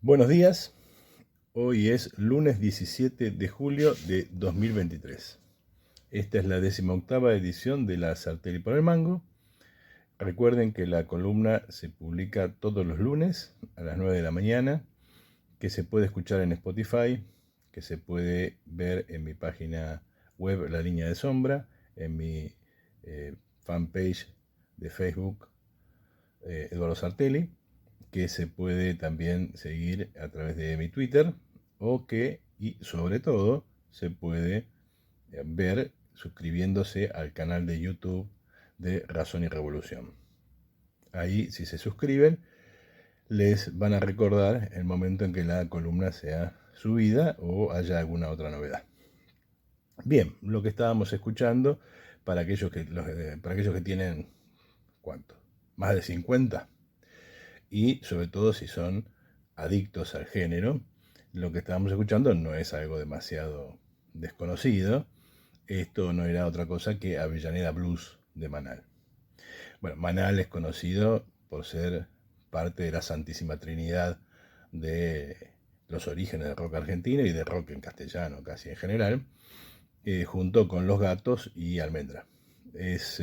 Buenos días, hoy es lunes 17 de julio de 2023. Esta es la 18ª edición de la Sarteli por el Mango. Recuerden que la columna se publica todos los lunes a las 9 de la mañana, que se puede escuchar en Spotify, que se puede ver en mi página web La Línea de Sombra, en mi fanpage de Facebook Eduardo Sarteli, que se puede también seguir a través de mi Twitter y sobre todo se puede ver suscribiéndose al canal de YouTube de Razón y Revolución. Ahí, si se suscriben, les van a recordar el momento en que la columna sea subida o haya alguna otra novedad. Bien, lo que estábamos escuchando para aquellos que tienen, ¿cuánto? Más de 50, y sobre todo si son adictos al género, lo que estábamos escuchando no es algo demasiado desconocido. Esto no era otra cosa que Avellaneda Blues de Manal. Bueno, Manal es conocido por ser parte de la Santísima Trinidad de los orígenes del rock argentino y de rock en castellano casi en general, junto con Los Gatos y Almendra. Es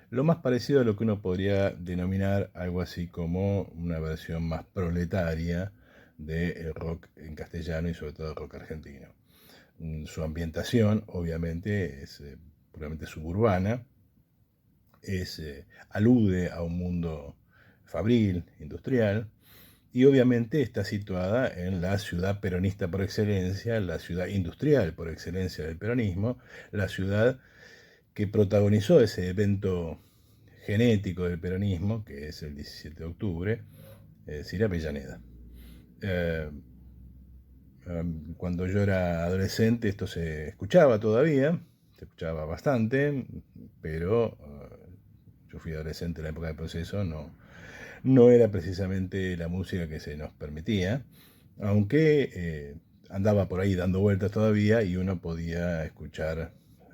lo más parecido a lo que uno podría denominar algo así como una versión más proletaria del rock en castellano y sobre todo el rock argentino. Su ambientación obviamente es puramente suburbana, alude a un mundo fabril, industrial, y obviamente está situada en la ciudad peronista por excelencia, la ciudad industrial por excelencia del peronismo, la ciudad que protagonizó ese evento genético del peronismo, que es el 17 de octubre, es decir, Avellaneda. Cuando yo era adolescente esto se escuchaba todavía, se escuchaba bastante, pero yo fui adolescente en la época del proceso, no era precisamente la música que se nos permitía, aunque andaba por ahí dando vueltas todavía y uno podía escuchar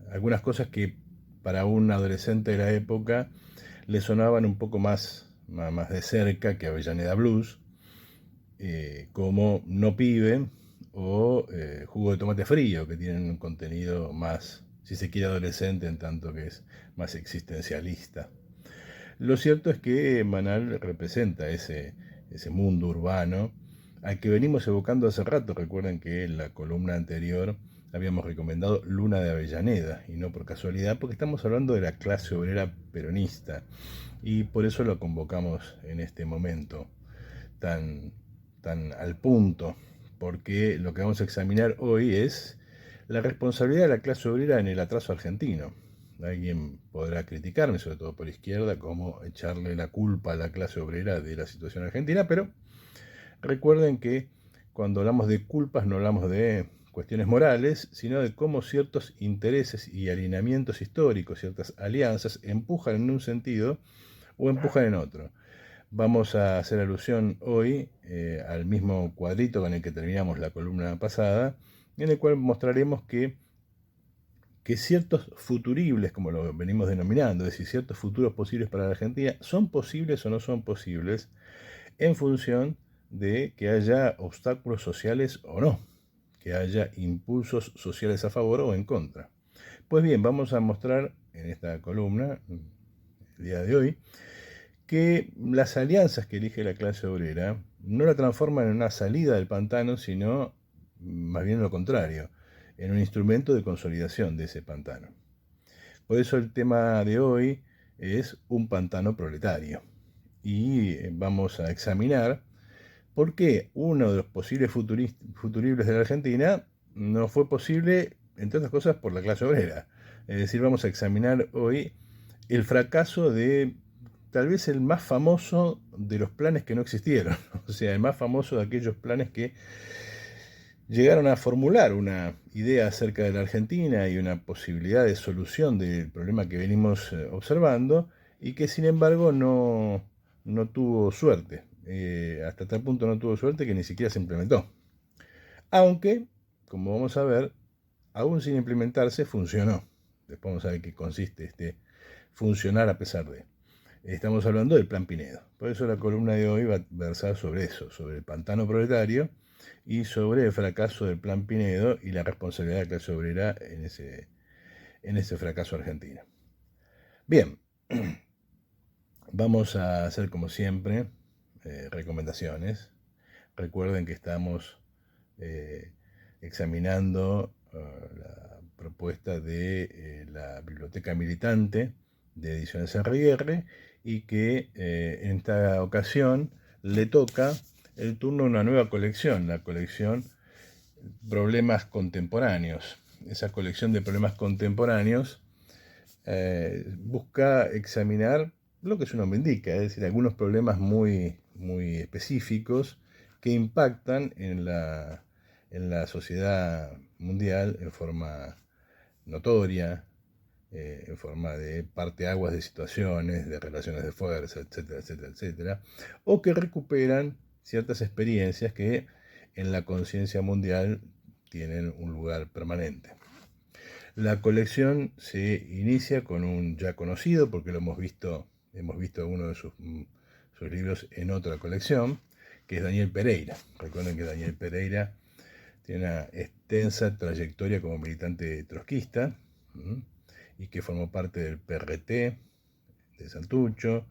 algunas cosas que para un adolescente de la época le sonaban un poco más de cerca que Avellaneda Blues, como No Pibe o Jugo de Tomate Frío, que tienen un contenido más, si se quiere, adolescente, en tanto que es más existencialista. Lo cierto es que Manal representa ese mundo urbano al que venimos evocando hace rato. Recuerden que en la columna anterior habíamos recomendado Luna de Avellaneda, y no por casualidad, porque estamos hablando de la clase obrera peronista, y por eso lo convocamos en este momento tan, tan al punto, porque lo que vamos a examinar hoy es la responsabilidad de la clase obrera en el atraso argentino. Alguien podrá criticarme, sobre todo por izquierda, como echarle la culpa a la clase obrera de la situación argentina, pero recuerden que cuando hablamos de culpas no hablamos de cuestiones morales, sino de cómo ciertos intereses y alineamientos históricos, ciertas alianzas, empujan en un sentido o empujan en otro. Vamos a hacer alusión hoy al mismo cuadrito con el que terminamos la columna pasada, en el cual mostraremos que ciertos futuribles, como lo venimos denominando, es decir, ciertos futuros posibles para la Argentina, son posibles o no son posibles en función de que haya obstáculos sociales o no, que haya impulsos sociales a favor o en contra. Pues bien, vamos a mostrar en esta columna, el día de hoy, que las alianzas que elige la clase obrera no la transforman en una salida del pantano, sino más bien lo contrario, en un instrumento de consolidación de ese pantano. Por eso el tema de hoy es un pantano proletario. Y vamos a examinar por qué uno de los posibles futuribles de la Argentina no fue posible, entre otras cosas, por la clase obrera. Es decir, vamos a examinar hoy el fracaso de tal vez el más famoso de los planes que no existieron. O sea, el más famoso de aquellos planes que llegaron a formular una idea acerca de la Argentina y una posibilidad de solución del problema que venimos observando, y que sin embargo no tuvo suerte. Hasta tal punto no tuvo suerte que ni siquiera se implementó. Aunque, como vamos a ver, aún sin implementarse funcionó. Después vamos a ver qué consiste este funcionar a pesar de. estamos hablando del Plan Pinedo. Por eso la columna de hoy va a versar sobre eso, sobre el pantano proletario y sobre el fracaso del Plan Pinedo y la responsabilidad de la clase obrera en ese fracaso argentino. Bien, vamos a hacer como siempre recomendaciones. Recuerden que estamos examinando la propuesta de la Biblioteca Militante de Ediciones R&R y que en esta ocasión le toca el turno a una nueva colección, la colección Problemas Contemporáneos. Esa colección de problemas contemporáneos busca examinar lo que su nombre indica, es decir, algunos problemas muy específicos que impactan en la sociedad mundial en forma notoria, en forma de parteaguas de situaciones, de relaciones de fuerza, etcétera, etcétera, etcétera, o que recuperan ciertas experiencias que en la conciencia mundial tienen un lugar permanente. La colección se inicia con un ya conocido, porque lo hemos visto algunos de sus libros en otra colección, que es Daniel Pereira. Recuerden que Daniel Pereira tiene una extensa trayectoria como militante trotskista y que formó parte del PRT de Santucho,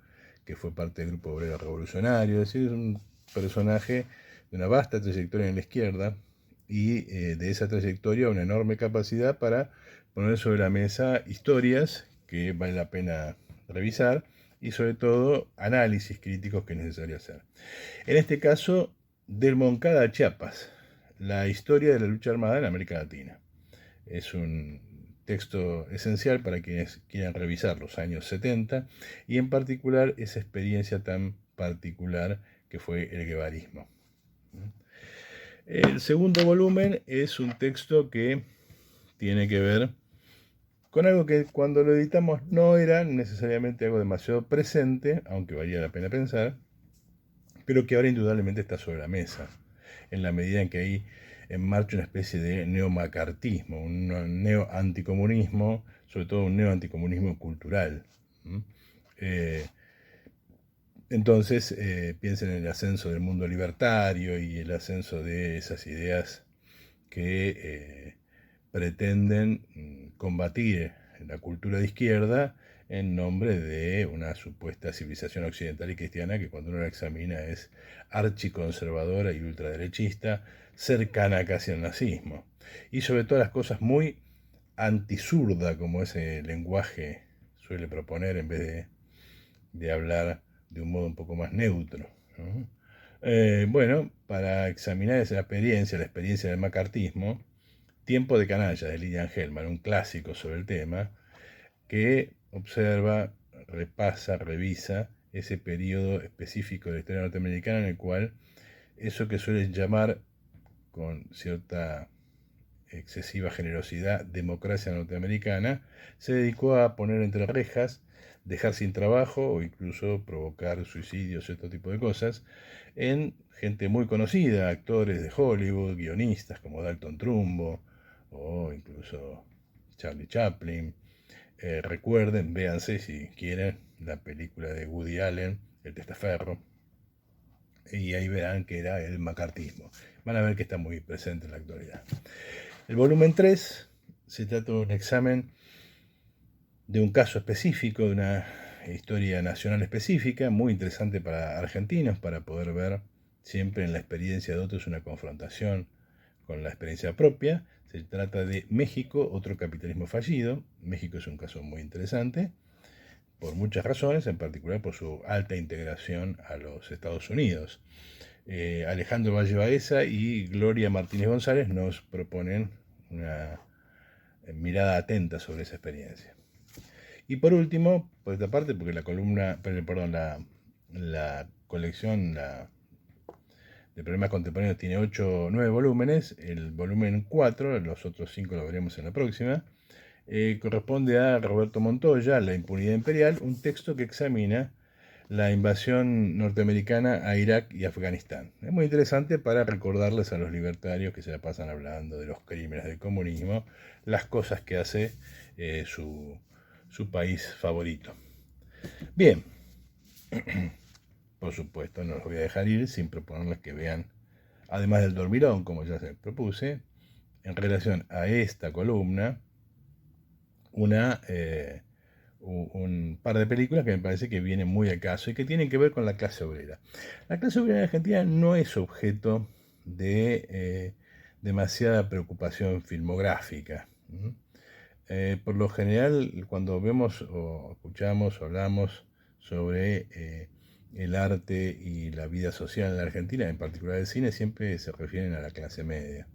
que fue parte del Grupo Obrero Revolucionario, es decir, es un personaje de una vasta trayectoria en la izquierda y de esa trayectoria una enorme capacidad para poner sobre la mesa historias que vale la pena revisar y sobre todo análisis críticos que es necesario hacer. En este caso, del Moncada a Chiapas, la historia de la lucha armada en América Latina. Es un texto esencial para quienes quieran revisar los años 70 y en particular esa experiencia tan particular que fue el guevarismo. El segundo volumen es un texto que tiene que ver con algo que cuando lo editamos no era necesariamente algo demasiado presente, aunque valía la pena pensar, pero que ahora indudablemente está sobre la mesa, en la medida en que hay en marcha una especie de neomacartismo, un neo-anticomunismo, sobre todo un neo-anticomunismo cultural. Entonces piensen en el ascenso del mundo libertario y el ascenso de esas ideas que pretenden combatir la cultura de izquierda en nombre de una supuesta civilización occidental y cristiana que cuando uno la examina es archiconservadora y ultraderechista, cercana casi al nazismo. Y sobre todo las cosas muy antisurda como ese lenguaje suele proponer en vez de hablar de un modo un poco más neutro, ¿no? Bueno, para examinar esa experiencia, la experiencia del macartismo, Tiempo de canalla de Lilian Hellman, un clásico sobre el tema, que observa, repasa, revisa ese periodo específico de la historia norteamericana en el cual eso que suelen llamar con cierta excesiva generosidad democracia norteamericana, se dedicó a poner entre rejas, dejar sin trabajo o incluso provocar suicidios, este tipo de cosas, en gente muy conocida, actores de Hollywood, guionistas como Dalton Trumbo o incluso Charlie Chaplin. Recuerden, véanse si quieren la película de Woody Allen, El testaferro, y ahí verán que era el macartismo. Van a ver que está muy presente en la actualidad. El volumen 3 se trata de un examen de un caso específico, de una historia nacional específica, muy interesante para argentinos, para poder ver siempre en la experiencia de otros una confrontación con la experiencia propia. Se trata de México, otro capitalismo fallido. México es un caso muy interesante, por muchas razones, en particular por su alta integración a los Estados Unidos. Alejandro Valle Baeza y Gloria Martínez González nos proponen una mirada atenta sobre esa experiencia. Y por último, por esta parte, porque la colección de problemas contemporáneos tiene 8 o 9 volúmenes, el volumen 4, los otros 5 los veremos en la próxima, corresponde a Roberto Montoya, La impunidad imperial, un texto que examina la invasión norteamericana a Irak y Afganistán. Es muy interesante para recordarles a los libertarios que se la pasan hablando de los crímenes del comunismo, las cosas que hace su país favorito. Bien, Por supuesto, no los voy a dejar ir sin proponerles que vean, además del dormirón, como ya se propuse, en relación a esta columna, un par de películas que me parece que vienen muy al caso y que tienen que ver con la clase obrera. La clase obrera en Argentina no es objeto de demasiada preocupación filmográfica. Por lo general, cuando vemos o escuchamos o hablamos sobre el arte y la vida social en la Argentina, en particular el cine, siempre se refieren a la clase media.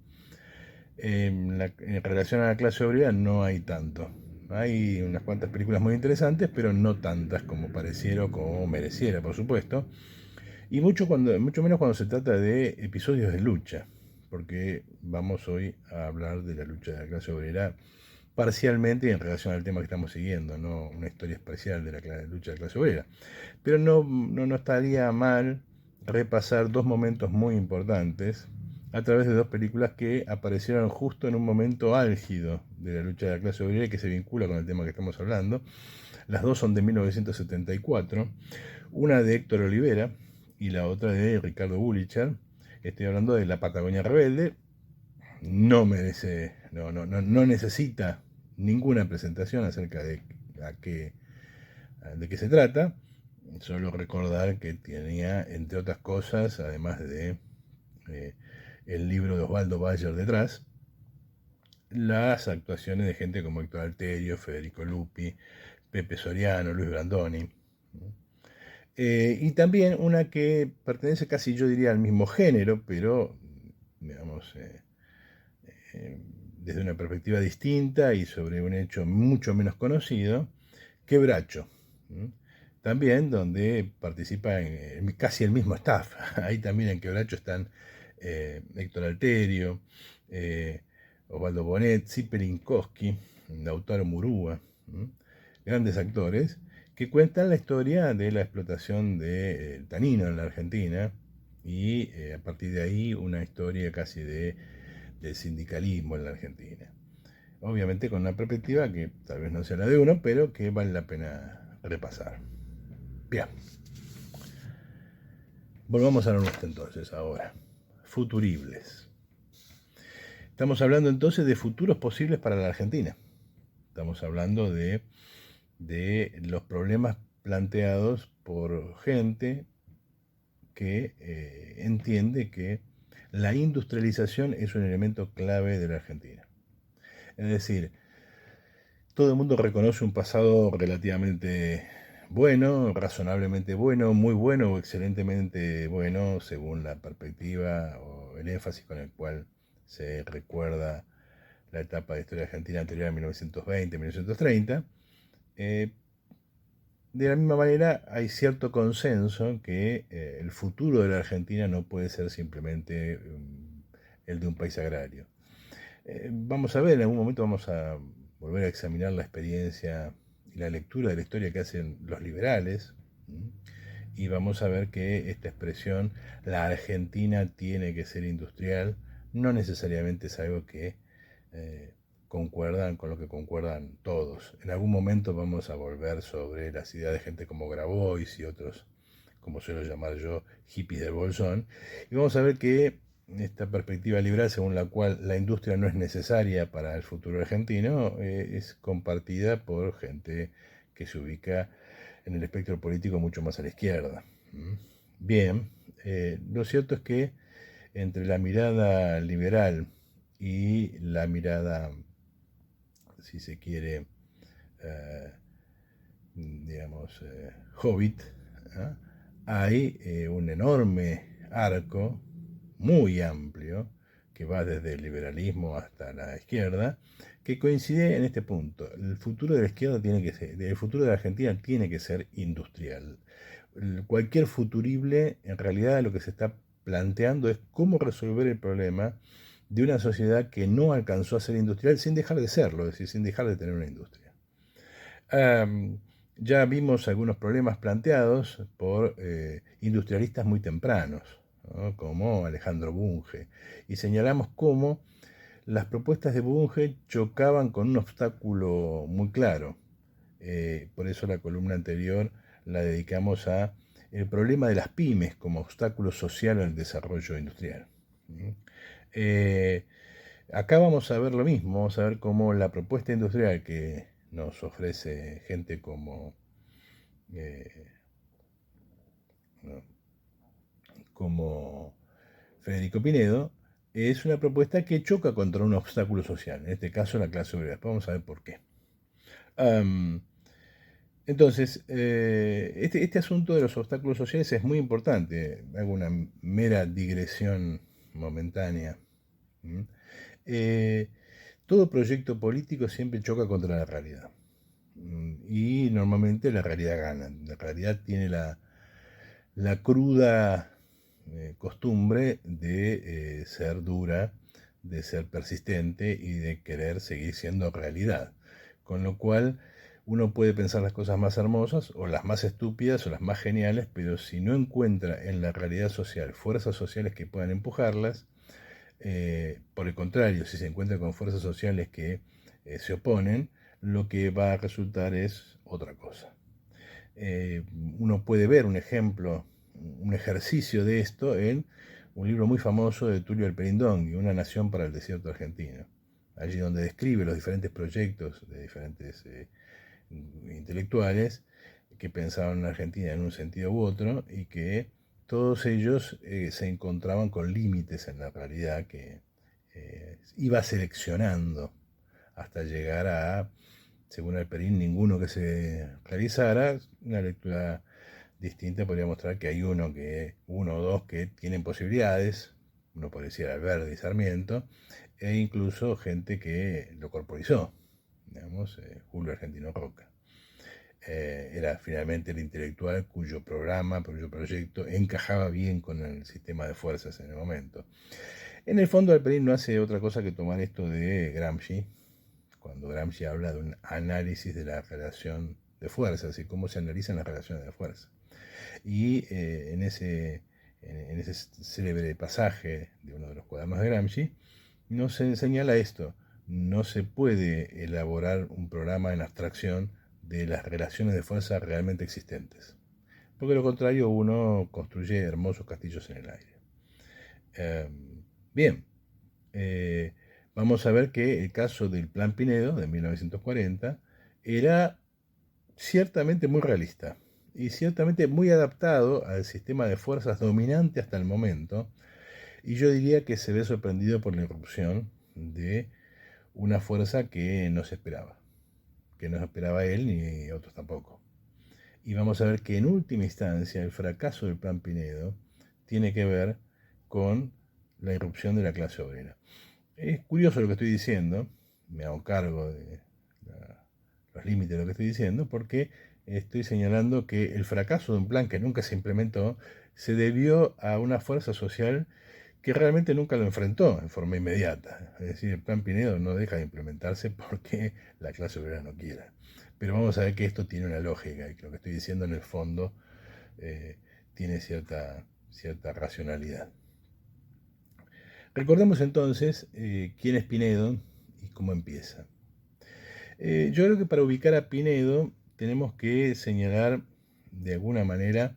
En relación a la clase obrera no hay tanto. Hay unas cuantas películas muy interesantes, pero no tantas como pareciera o como mereciera, por supuesto. Y mucho menos cuando se trata de episodios de lucha, porque vamos hoy a hablar de la lucha de la clase obrera parcialmente en relación al tema que estamos siguiendo, no una historia especial de la lucha de la clase obrera. Pero no estaría mal repasar dos momentos muy importantes a través de dos películas que aparecieron justo en un momento álgido de la lucha de la clase obrera y que se vincula con el tema que estamos hablando. Las dos son de 1974, una de Héctor Olivera y la otra de Ricardo Bulicher. Estoy hablando de La Patagonia Rebelde. No necesita ninguna presentación acerca de qué se trata. Solo recordar que tenía, entre otras cosas, además de el libro de Osvaldo Bayer detrás, las actuaciones de gente como Héctor Alterio, Federico Lupi, Pepe Soriano, Luis Brandoni. Y también una que pertenece casi, yo diría, al mismo género, pero, digamos, desde una perspectiva distinta y sobre un hecho mucho menos conocido, Quebracho. También donde participa casi el mismo staff. Ahí también en Quebracho están Héctor Alterio, Osvaldo Bonet, Pelinkowski, Lautaro Murúa, grandes actores que cuentan la historia de la explotación del tanino en la Argentina y a partir de ahí una historia casi del sindicalismo en la Argentina. Obviamente con una perspectiva que tal vez no sea la de uno, pero que vale la pena repasar. Bien. Volvamos a lo nuestro entonces ahora. Futuribles. Estamos hablando entonces de futuros posibles para la Argentina. Estamos hablando de los problemas planteados por gente que entiende que la industrialización es un elemento clave de la Argentina. Es decir, todo el mundo reconoce un pasado relativamente bueno, razonablemente bueno, muy bueno o excelentemente bueno, según la perspectiva o el énfasis con el cual se recuerda la etapa de historia argentina anterior a 1920-1930. De la misma manera, hay cierto consenso que el futuro de la Argentina no puede ser simplemente el de un país agrario. Vamos a ver, en algún momento vamos a volver a examinar la experiencia y la lectura de la historia que hacen los liberales, y vamos a ver que esta expresión, la Argentina tiene que ser industrial, no necesariamente es algo que concuerdan con lo que concuerdan todos. En algún momento vamos a volver sobre las ideas de gente como Grabois y otros, como suelo llamar yo, hippies del bolsón, y vamos a ver que esta perspectiva liberal según la cual la industria no es necesaria para el futuro argentino es compartida por gente que se ubica en el espectro político mucho más a la izquierda. Bien, lo cierto es que entre la mirada liberal y la mirada, si se quiere, digamos, hobbit, ¿eh? Hay un enorme arco muy amplio que va desde el liberalismo hasta la izquierda, que coincide en este punto. El futuro de la izquierda tiene que ser, el futuro de la Argentina tiene que ser industrial. Cualquier futurible, en realidad lo que se está planteando es cómo resolver el problema de una sociedad que no alcanzó a ser industrial sin dejar de serlo, es decir, sin dejar de tener una industria. Ya vimos algunos problemas planteados por industrialistas muy tempranos, ¿no? Como Alejandro Bunge, y señalamos cómo las propuestas de Bunge chocaban con un obstáculo muy claro. Por eso la columna anterior la dedicamos a el problema de las pymes como obstáculo social al desarrollo industrial. Acá vamos a ver lo mismo, vamos a ver cómo la propuesta industrial que nos ofrece gente como, como Federico Pinedo es una propuesta que choca contra un obstáculo social, en este caso la clase obrera. Vamos a ver por qué. Entonces, este asunto de los obstáculos sociales es muy importante. Hago una mera digresión momentánea. Todo proyecto político siempre choca contra la realidad. Y normalmente la realidad gana. La realidad tiene la cruda costumbre de ser dura, de ser persistente y de querer seguir siendo realidad. Con lo cual uno puede pensar las cosas más hermosas o las más estúpidas o las más geniales, pero si no encuentra en la realidad social fuerzas sociales que puedan empujarlas, por el contrario, si se encuentra con fuerzas sociales que se oponen, lo que va a resultar es otra cosa. Uno puede ver un ejemplo, un ejercicio de esto en un libro muy famoso de Tulio Alperindongui, Una nación para el desierto argentino, allí donde describe los diferentes proyectos de diferentes intelectuales que pensaban en Argentina en un sentido u otro y que todos ellos se encontraban con límites en la realidad que iba seleccionando hasta llegar a, según Alperín, ninguno que se realizara. Una lectura distinta podría mostrar que hay uno o dos que tienen posibilidades, uno podría decir Alberdi y Sarmiento, e incluso gente que lo corporizó, digamos, Julio Argentino Roca. Era finalmente el intelectual cuyo proyecto encajaba bien con el sistema de fuerzas en el momento. En el fondo, Alperín no hace otra cosa que tomar esto de Gramsci, cuando Gramsci habla de un análisis de la relación de fuerzas y cómo se analizan las relaciones de fuerza. Y en ese célebre pasaje de uno de los cuadernos de Gramsci, nos señala esto: no se puede elaborar un programa en abstracción de las relaciones de fuerza realmente existentes, porque de lo contrario uno construye hermosos castillos en el aire. Bien, vamos a ver que el caso del Plan Pinedo de 1940 era ciertamente muy realista y ciertamente muy adaptado al sistema de fuerzas dominante hasta el momento, y yo diría que se ve sorprendido por la irrupción de una fuerza que no se esperaba, él ni otros tampoco. Y vamos a ver que en última instancia el fracaso del Plan Pinedo tiene que ver con la irrupción de la clase obrera. Es curioso lo que estoy diciendo, me hago cargo de los límites de lo que estoy diciendo, porque estoy señalando que el fracaso de un plan que nunca se implementó se debió a una fuerza social que realmente nunca lo enfrentó en forma inmediata. Es decir, el Plan Pinedo no deja de implementarse porque la clase obrera no quiera. Pero vamos a ver que esto tiene una lógica y que lo que estoy diciendo en el fondo tiene cierta racionalidad. Recordemos entonces quién es Pinedo y cómo empieza. Yo creo que para ubicar a Pinedo tenemos que señalar de alguna manera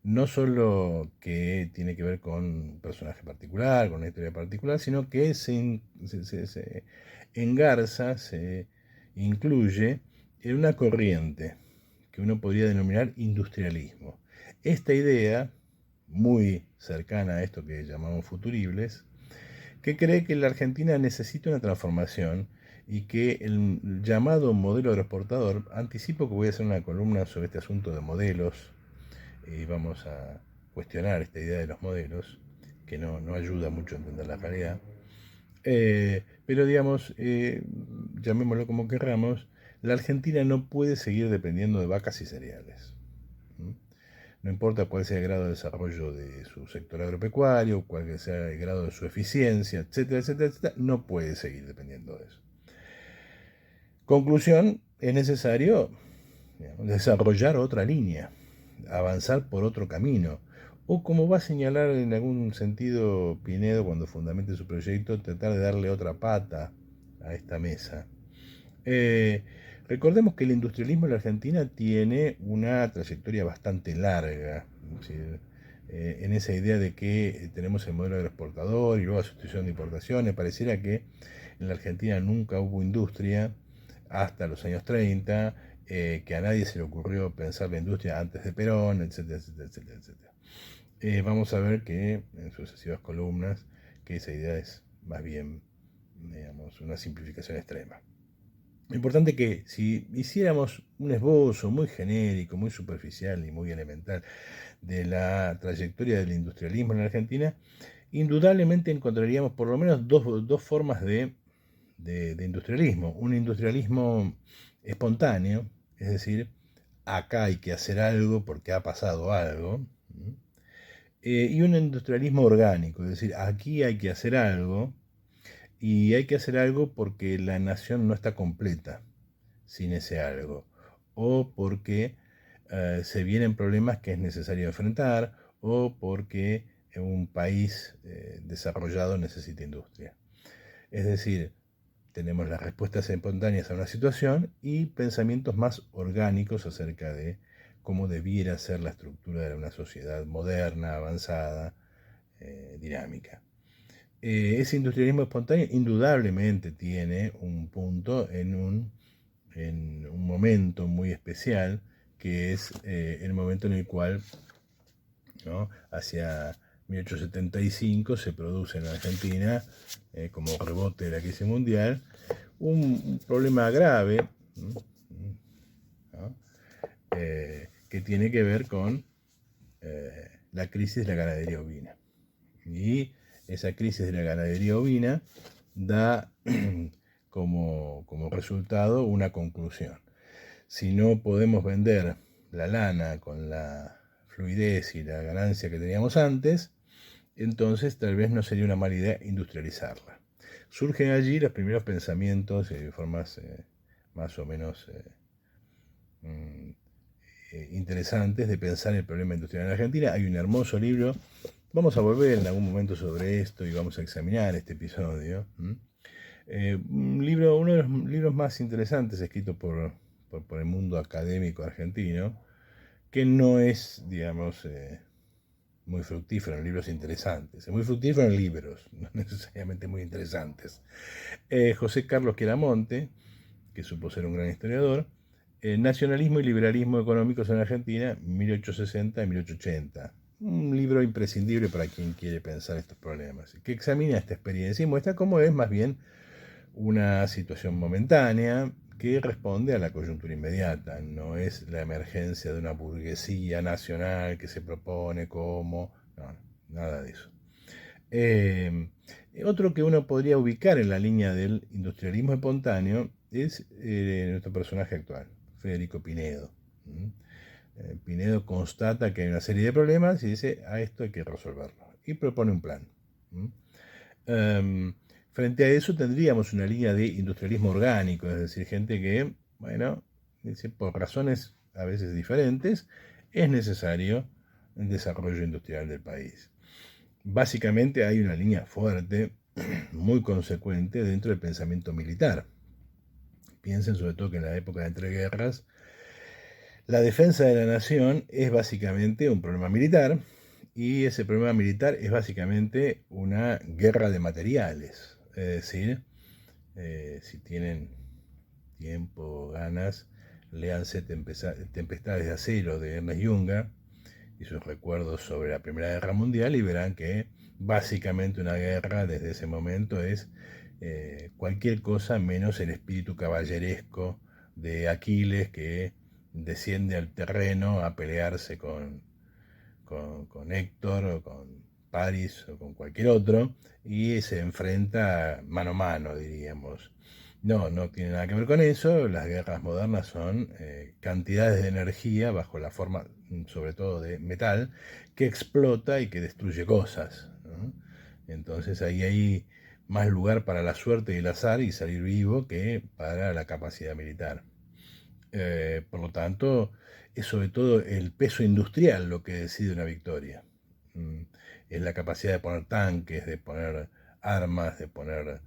no solo que tiene que ver con un personaje particular, con una historia particular, sino que se engarza, se incluye en una corriente que uno podría denominar industrialismo. Esta idea, muy cercana a esto que llamamos futuribles, que cree que la Argentina necesita una transformación y que el llamado modelo agroexportador, anticipo que voy a hacer una columna sobre este asunto de modelos, y vamos a cuestionar esta idea de los modelos, que no ayuda mucho a entender la realidad. Pero digamos, llamémoslo como querramos, la Argentina no puede seguir dependiendo de vacas y cereales. No importa cuál sea el grado de desarrollo de su sector agropecuario, cuál sea el grado de su eficiencia, etcétera, etcétera, etcétera, no puede seguir dependiendo de eso. Conclusión, es necesario desarrollar otra línea, avanzar por otro camino, o como va a señalar en algún sentido Pinedo cuando fundamente su proyecto, tratar de darle otra pata a esta mesa. Recordemos que el industrialismo en la Argentina tiene una trayectoria bastante larga, es decir, en esa idea de que tenemos el modelo agroexportador y luego la sustitución de importaciones. Pareciera que en la Argentina nunca hubo industria hasta los años 30, que a nadie se le ocurrió pensar la industria antes de Perón, etcétera, etcétera, etcétera, etcétera. Vamos a ver que en sucesivas columnas que esa idea es más bien, digamos, una simplificación extrema. Lo importante es que si hiciéramos un esbozo muy genérico, muy superficial y muy elemental de la trayectoria del industrialismo en la Argentina, indudablemente encontraríamos por lo menos dos formas de industrialismo. Un industrialismo espontáneo, es decir, acá hay que hacer algo porque ha pasado algo, y un industrialismo orgánico, es decir, aquí hay que hacer algo y hay que hacer algo porque la nación no está completa sin ese algo, o porque se vienen problemas que es necesario enfrentar, o porque un país desarrollado necesita industria. Es decir, tenemos las respuestas espontáneas a una situación y pensamientos más orgánicos acerca de cómo debiera ser la estructura de una sociedad moderna, avanzada, dinámica. Ese industrialismo espontáneo indudablemente tiene un punto en un momento muy especial, que es el momento en el cual, ¿no?, hacia 1875 se produce en Argentina, como rebote de la crisis mundial, un problema grave, ¿no?, que tiene que ver con la crisis de la ganadería ovina. Y esa crisis de la ganadería ovina da como resultado una conclusión. Si no podemos vender la lana con la fluidez y la ganancia que teníamos antes, entonces tal vez no sería una mala idea industrializarla. Surgen allí los primeros pensamientos y formas más o menos interesantes de pensar el problema industrial en Argentina. Hay un hermoso libro, vamos a volver en algún momento sobre esto y vamos a examinar este episodio. Un libro, uno de los libros más interesantes escrito por el mundo académico argentino, que no es, digamos, muy fructífero en libros interesantes, es muy fructífero en libros, no necesariamente muy interesantes. José Carlos Queramonte, que supo ser un gran historiador, Nacionalismo y liberalismo económicos en Argentina, 1860-1880. Un libro imprescindible para quien quiere pensar estos problemas, que examina esta experiencia y muestra cómo es más bien una situación momentánea que responde a la coyuntura inmediata, no es la emergencia de una burguesía nacional que se propone como, no, nada de eso. Otro que uno podría ubicar en la línea del industrialismo espontáneo es nuestro personaje actual, Federico Pinedo. Pinedo constata que hay una serie de problemas y dice, a esto hay que resolverlo, y propone un plan. Frente a eso tendríamos una línea de industrialismo orgánico, es decir, gente que, bueno, dice, por razones a veces diferentes, es necesario el desarrollo industrial del país. Básicamente hay una línea fuerte, muy consecuente dentro del pensamiento militar. Piensen sobre todo que en la época de entreguerras, la defensa de la nación es básicamente un problema militar, y ese problema militar es básicamente una guerra de materiales. Es decir, si tienen tiempo, ganas, léanse Tempestades de Acero de Ernest Junger y sus recuerdos sobre la Primera Guerra Mundial, y verán que básicamente una guerra desde ese momento es cualquier cosa menos el espíritu caballeresco de Aquiles, que desciende al terreno a pelearse con Héctor o con Paris o con cualquier otro, y se enfrenta mano a mano, diríamos. No tiene nada que ver con eso. Las guerras modernas son cantidades de energía bajo la forma, sobre todo, de metal, que explota y que destruye cosas, ¿no? Entonces ahí hay más lugar para la suerte y el azar y salir vivo que para la capacidad militar. Por lo tanto, es sobre todo el peso industrial lo que decide una victoria. Es la capacidad de poner tanques, de poner armas, de poner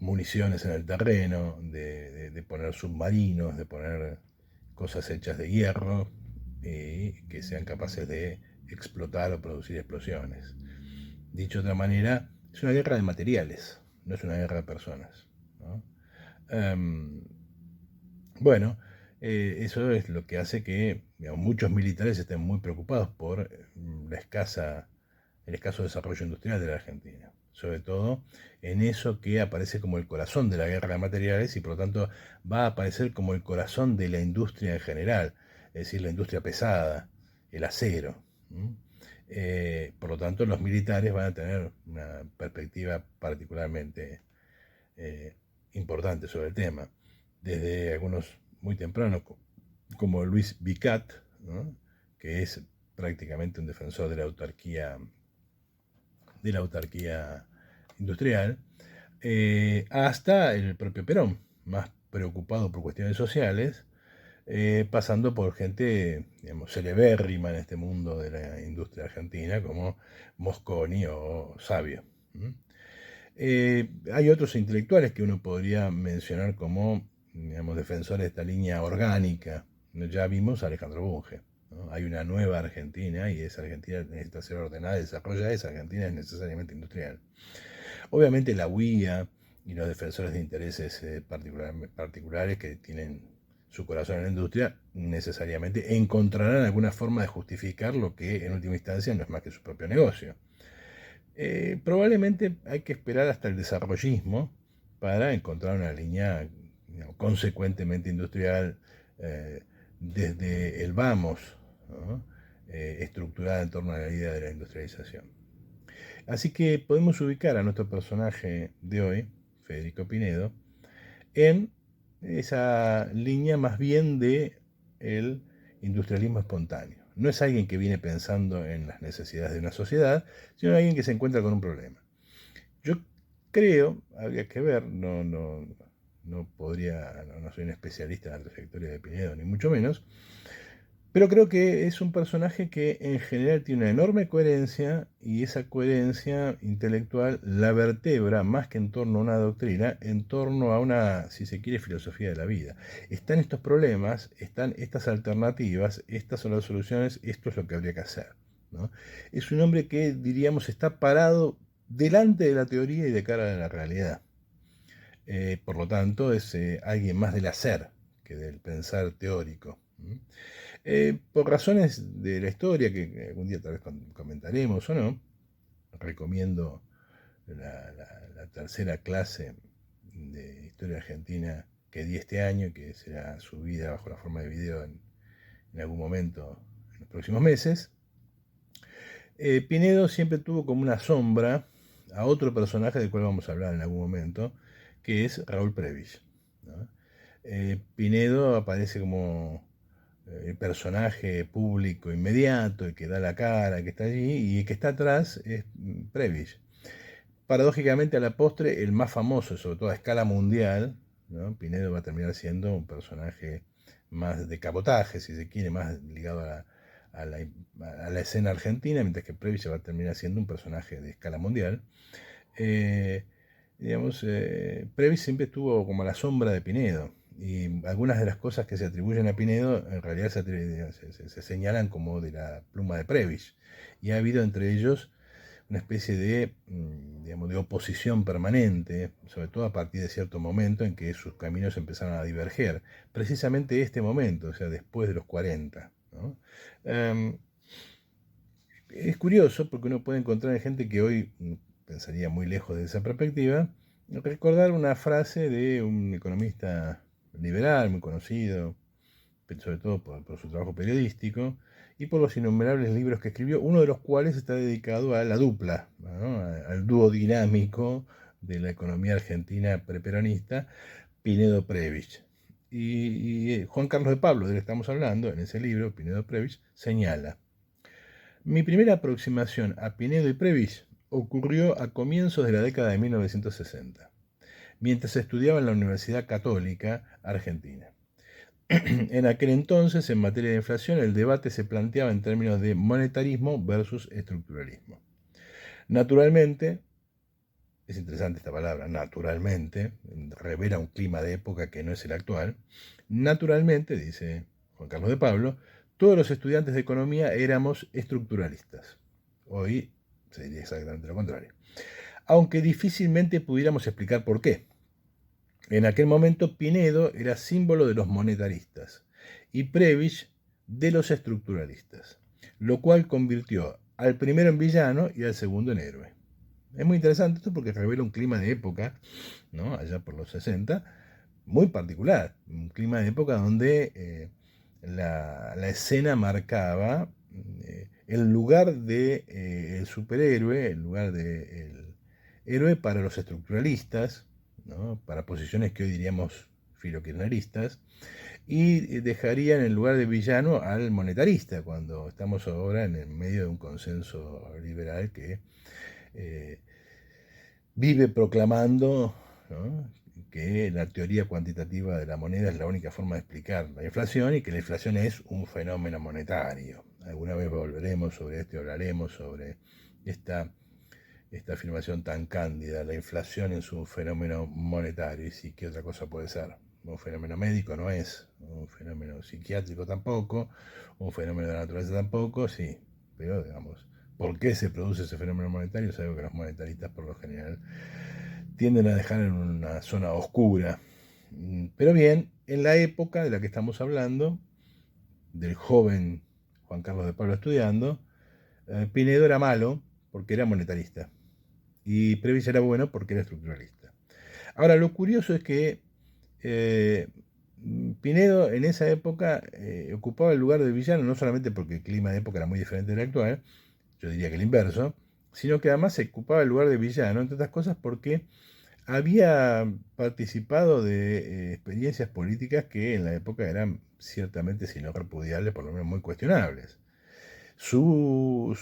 municiones en el terreno, de poner submarinos, de poner cosas hechas de hierro que sean capaces de explotar o producir explosiones. Dicho de otra manera, es una guerra de materiales, no es una guerra de personas, ¿no? Bueno, eso es lo que hace que, digamos, muchos militares estén muy preocupados por el escaso desarrollo industrial de la Argentina, sobre todo en eso que aparece como el corazón de la guerra de materiales y por lo tanto va a aparecer como el corazón de la industria en general, es decir, la industria pesada, el acero. Por lo tanto, los militares van a tener una perspectiva particularmente importante sobre el tema, desde algunos muy tempranos, como Luis Vicat, ¿no? Que es prácticamente un defensor de la autarquía industrial, hasta el propio Perón, más preocupado por cuestiones sociales, pasando por gente, digamos, celebérrima en este mundo de la industria argentina, como Mosconi o Savio. Hay otros intelectuales que uno podría mencionar como, digamos, defensores de esta línea orgánica. Ya vimos a Alejandro Bunge, ¿no? Hay una nueva Argentina y esa Argentina necesita ser ordenada y desarrollada. Esa Argentina es necesariamente industrial. Obviamente la UIA y los defensores de intereses particulares que tienen su corazón en la industria necesariamente encontrarán alguna forma de justificar lo que en última instancia no es más que su propio negocio. Probablemente hay que esperar hasta el desarrollismo para encontrar una línea, digamos, consecuentemente industrial desde el vamos, ¿no? Estructurada en torno a la idea de la industrialización. Así que podemos ubicar a nuestro personaje de hoy, Federico Pinedo, en esa línea más bien de el industrialismo espontáneo. No es alguien que viene pensando en las necesidades de una sociedad, sino alguien que se encuentra con un problema. Yo creo, habría que ver, no soy un especialista en la trayectoria de Pinedo, ni mucho menos, pero creo que es un personaje que en general tiene una enorme coherencia y esa coherencia intelectual la vertebra más que en torno a una doctrina, en torno a una, si se quiere, filosofía de la vida. Están estos problemas, están estas alternativas, estas son las soluciones, esto es lo que habría que hacer, ¿no? Es un hombre que, diríamos, está parado delante de la teoría y de cara a la realidad. Por lo tanto, es alguien más del hacer que del pensar teórico. Por razones de la historia, que algún día tal vez comentaremos o no, recomiendo la tercera clase de historia argentina que di este año, que será subida bajo la forma de video en algún momento en los próximos meses. Pinedo siempre tuvo como una sombra a otro personaje del cual vamos a hablar en algún momento, que es Raúl Prebisch, ¿no? Pinedo aparece como el personaje público inmediato, el que da la cara, el que está allí, y el que está atrás es Prebisch. Paradójicamente, a la postre, el más famoso, sobre todo a escala mundial, ¿no? Pinedo va a terminar siendo un personaje más de cabotaje, si se quiere, más ligado a la escena argentina, mientras que Prebisch va a terminar siendo un personaje de escala mundial. Prebisch siempre estuvo como a la sombra de Pinedo, y algunas de las cosas que se atribuyen a Pinedo en realidad se señalan como de la pluma de Prebisch, y ha habido entre ellos una especie de, digamos, de oposición permanente, sobre todo a partir de cierto momento en que sus caminos empezaron a diverger. Precisamente este momento, o sea, después de los 40, ¿no? Es curioso porque uno puede encontrar gente que hoy pensaría muy lejos de esa perspectiva, recordar una frase de un economista liberal muy conocido, sobre todo por su trabajo periodístico y por los innumerables libros que escribió, uno de los cuales está dedicado a la dupla, ¿no? Al dúo dinámico de la economía argentina preperonista, Pinedo Prebisch. Y Juan Carlos de Pablo, de él estamos hablando, en ese libro, Pinedo Prebisch, señala: mi primera aproximación a Pinedo y Prebisch ocurrió a comienzos de la década de 1960, mientras estudiaba en la Universidad Católica Argentina. En aquel entonces, en materia de inflación, el debate se planteaba en términos de monetarismo versus estructuralismo. Naturalmente, es interesante esta palabra, naturalmente, revela un clima de época que no es el actual. Naturalmente, dice Juan Carlos de Pablo, todos los estudiantes de economía éramos estructuralistas. Hoy se diría exactamente lo contrario. Aunque difícilmente pudiéramos explicar por qué. En aquel momento Pinedo era símbolo de los monetaristas y Prebisch de los estructuralistas, lo cual convirtió al primero en villano y al segundo en héroe. Es muy interesante esto porque revela un clima de época, ¿no? Allá por los 60, muy particular. Un clima de época donde la escena marcaba el lugar del superhéroe, el lugar del héroe para los estructuralistas, ¿no? Para posiciones que hoy diríamos filokirchneristas, y dejaría en el lugar de villano al monetarista, cuando estamos ahora en el medio de un consenso liberal que vive proclamando, ¿no?, que la teoría cuantitativa de la moneda es la única forma de explicar la inflación y que la inflación es un fenómeno monetario. Alguna vez volveremos sobre esto y hablaremos sobre esta afirmación tan cándida. La inflación es un fenómeno monetario, y sí, ¿qué otra cosa puede ser? Un fenómeno médico no es, un fenómeno psiquiátrico tampoco, un fenómeno de la naturaleza tampoco, sí, pero digamos, ¿por qué se produce ese fenómeno monetario? Es algo que los monetaristas por lo general tienden a dejar en una zona oscura. Pero bien, en la época de la que estamos hablando, del joven Juan Carlos de Pablo estudiando, Pinedo era malo porque era monetarista y Prebisch era bueno porque era estructuralista. Ahora, lo curioso es que Pinedo en esa época ocupaba el lugar de villano, no solamente porque el clima de época era muy diferente del actual, yo diría que el inverso, sino que además se ocupaba el lugar de villano, entre otras cosas porque había participado de experiencias políticas que en la época eran ciertamente, si no repudiables, por lo menos muy cuestionables. Su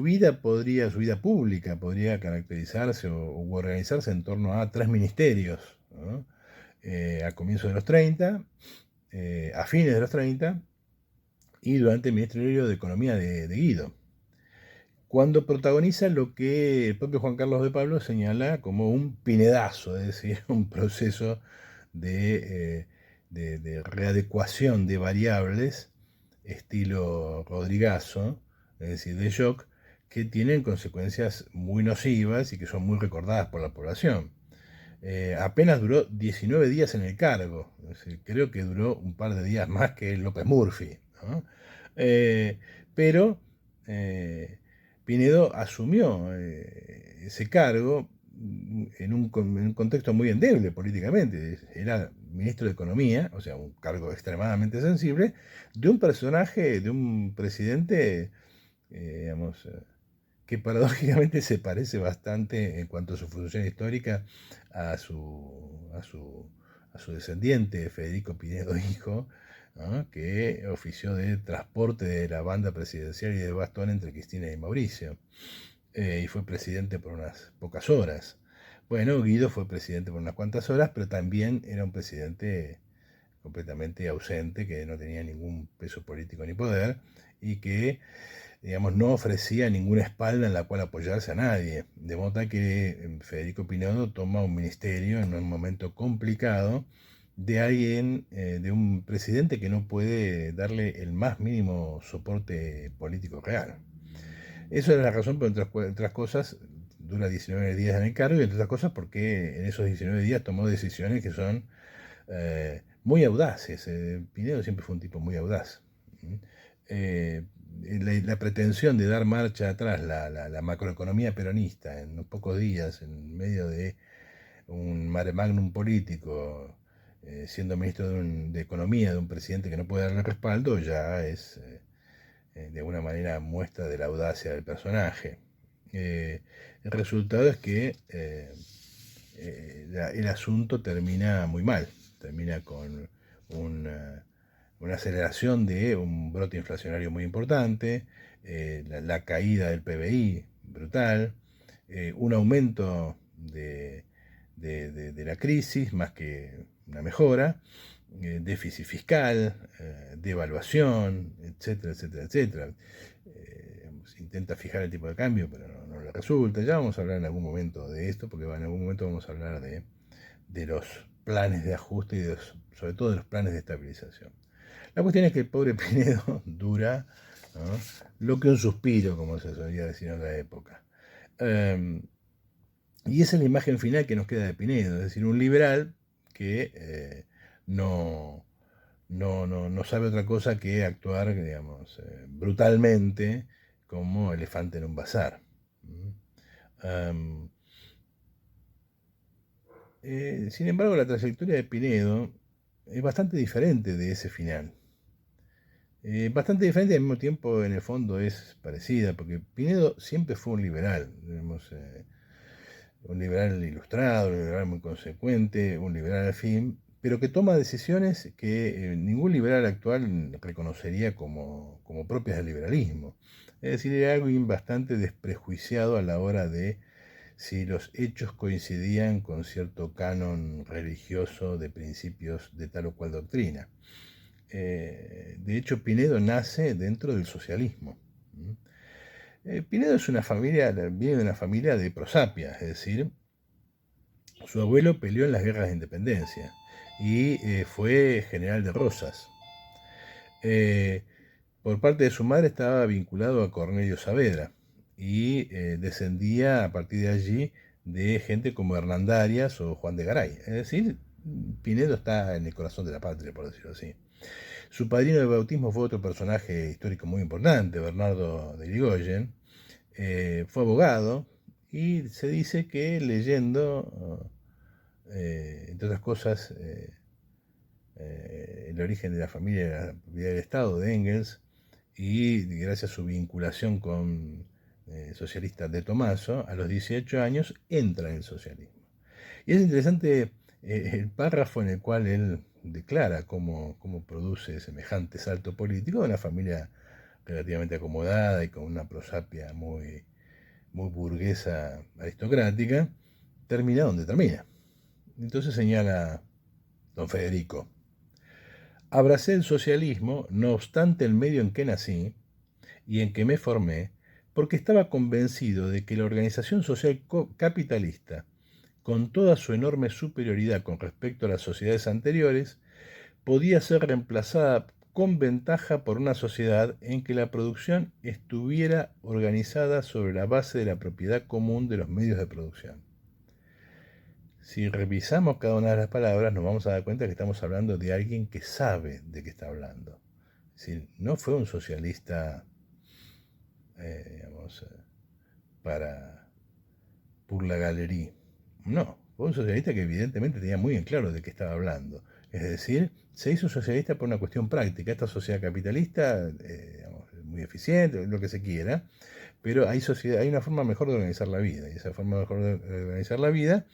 vida su vida pública podría caracterizarse o organizarse en torno a 3 ministerios, ¿no? A comienzos de los 30, a fines de los 30 y durante el Ministerio de Economía de Guido, cuando protagoniza lo que el propio Juan Carlos de Pablo señala como un pinedazo, es decir, un proceso de readecuación de variables, estilo Rodrigazo, es decir, de shock, que tienen consecuencias muy nocivas y que son muy recordadas por la población. Apenas duró 19 días en el cargo, es decir, creo que duró un par de días más que López Murphy, ¿no? Pero Pinedo asumió ese cargo en un contexto muy endeble políticamente. Era ministro de Economía, o sea, un cargo extremadamente sensible, de un personaje, de un presidente, digamos, que paradójicamente se parece bastante en cuanto a su función histórica a su descendiente, Federico Pinedo Hijo, ¿no?, que ofició de transporte de la banda presidencial y de bastón entre Cristina y Mauricio, y fue presidente por unas pocas horas. Bueno, Guido fue presidente por unas cuantas horas, pero también era un presidente completamente ausente, que no tenía ningún peso político ni poder, y que, digamos, no ofrecía ninguna espalda en la cual apoyarse a nadie. De modo que Federico Pinedo toma un ministerio en un momento complicado de alguien, de un presidente que no puede darle el más mínimo soporte político real. Eso es la razón, pero entre otras cosas, dura 19 días en el cargo, y entre otras cosas porque en esos 19 días tomó decisiones que son muy audaces. Pinedo siempre fue un tipo muy audaz. La pretensión de dar marcha atrás, la macroeconomía peronista, en unos pocos días, en medio de un mare magnum político, siendo ministro de Economía de un presidente que no puede darle respaldo, ya es de alguna manera muestra de la audacia del personaje. El resultado es que el asunto termina muy mal, termina con una aceleración de un brote inflacionario muy importante, la caída del PBI brutal, un aumento de la crisis más que una mejora, déficit fiscal, devaluación, etcétera, etcétera, etcétera. Se intenta fijar el tipo de cambio, pero no le resulta. Ya vamos a hablar en algún momento de esto, porque en algún momento vamos a hablar de los planes de ajuste y sobre todo de los planes de estabilización. La cuestión es que el pobre Pinedo dura, ¿no?, lo que un suspiro, como se solía decir en otra época. Y esa es la imagen final que nos queda de Pinedo, es decir, un liberal que no sabe otra cosa que actuar, digamos, brutalmente como elefante en un bazar. Sin embargo, la trayectoria de Pinedo es bastante diferente de ese final. Bastante diferente y al mismo tiempo, en el fondo, es parecida, porque Pinedo siempre fue un liberal, digamos, un liberal ilustrado, un liberal muy consecuente, un liberal al fin, pero que toma decisiones que ningún liberal actual reconocería como propias del liberalismo. Es decir, era alguien bastante desprejuiciado a la hora de si los hechos coincidían con cierto canon religioso de principios de tal o cual doctrina. De hecho, Pinedo nace dentro del socialismo. Pinedo viene de una familia de prosapia, es decir, su abuelo peleó en las guerras de independencia y fue general de Rosas. Por parte de su madre estaba vinculado a Cornelio Saavedra y descendía a partir de allí de gente como Hernandarias o Juan de Garay. Es decir, Pinedo está en el corazón de la patria, por decirlo así. Su padrino de bautismo fue otro personaje histórico muy importante, Bernardo de Irigoyen. Fue abogado y se dice que leyendo, entre otras cosas, el origen de la familia y la propiedad del Estado de Engels, y gracias a su vinculación con socialistas de Tomaso, a los 18 años entra en el socialismo. Y es interesante el párrafo en el cual él declara cómo produce semejante salto político de una familia relativamente acomodada y con una prosapia muy burguesa aristocrática, termina donde termina. Entonces señala don Federico: abracé el socialismo, no obstante el medio en que nací y en que me formé, porque estaba convencido de que la organización social capitalista, con toda su enorme superioridad con respecto a las sociedades anteriores, podía ser reemplazada con ventaja por una sociedad en que la producción estuviera organizada sobre la base de la propiedad común de los medios de producción. Si revisamos cada una de las palabras, nos vamos a dar cuenta que estamos hablando de alguien que sabe de qué está hablando. Es decir, no fue un socialista, digamos, por la galería. No, fue un socialista que evidentemente tenía muy en claro de qué estaba hablando. Es decir, se hizo socialista por una cuestión práctica. Esta sociedad capitalista, digamos, muy eficiente, lo que se quiera, pero hay una forma mejor de organizar la vida. Y esa forma mejor de organizar la vida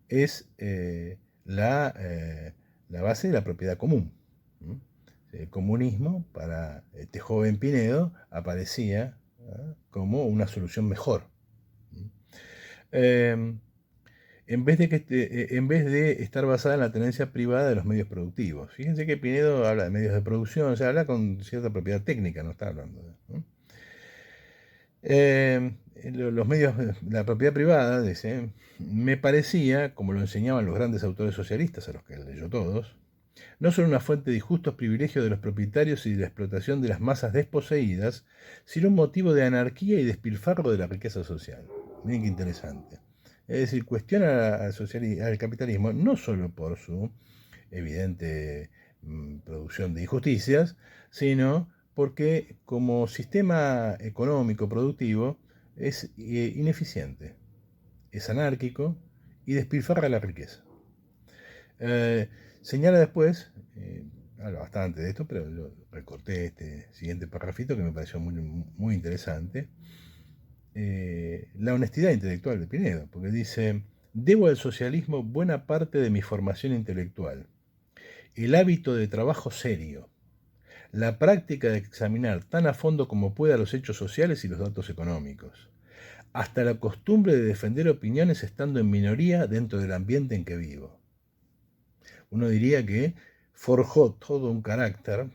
es la base de la propiedad común. El comunismo para este joven Pinedo aparecía como una solución mejor. En vez de estar basada en la tenencia privada de los medios productivos. Fíjense que Pinedo habla de medios de producción, o sea, habla con cierta propiedad técnica, no está hablando de... Los medios, la propiedad privada, dice, me parecía, como lo enseñaban los grandes autores socialistas, a los que leyó todos, no solo una fuente de injustos privilegios de los propietarios y de la explotación de las masas desposeídas, sino un motivo de anarquía y despilfarro de la riqueza social. Miren qué interesante. Es decir, cuestiona al capitalismo no solo por su evidente producción de injusticias, sino porque como sistema económico productivo es ineficiente, es anárquico y despilfarra la riqueza. Señala después, habla bastante de esto, pero yo recorté este siguiente parrafito que me pareció muy, muy interesante, la honestidad intelectual de Pinedo, porque dice: debo al socialismo buena parte de mi formación intelectual, el hábito de trabajo serio, la práctica de examinar tan a fondo como pueda los hechos sociales y los datos económicos, hasta la costumbre de defender opiniones estando en minoría dentro del ambiente en que vivo. Uno diría que forjó todo un carácter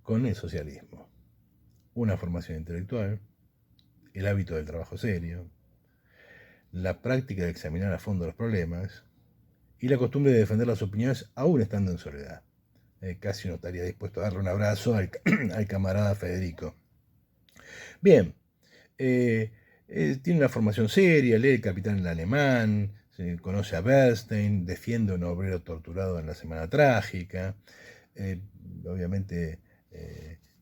con el socialismo. una formación intelectual, el hábito del trabajo serio, la práctica de examinar a fondo los problemas y la costumbre de defender las opiniones aún estando en soledad. Casi no estaría dispuesto a darle un abrazo al camarada Federico. Bien, tiene una formación seria, lee El Capitán el Alemán, conoce a Bernstein, defiende a un obrero torturado en la Semana Trágica, obviamente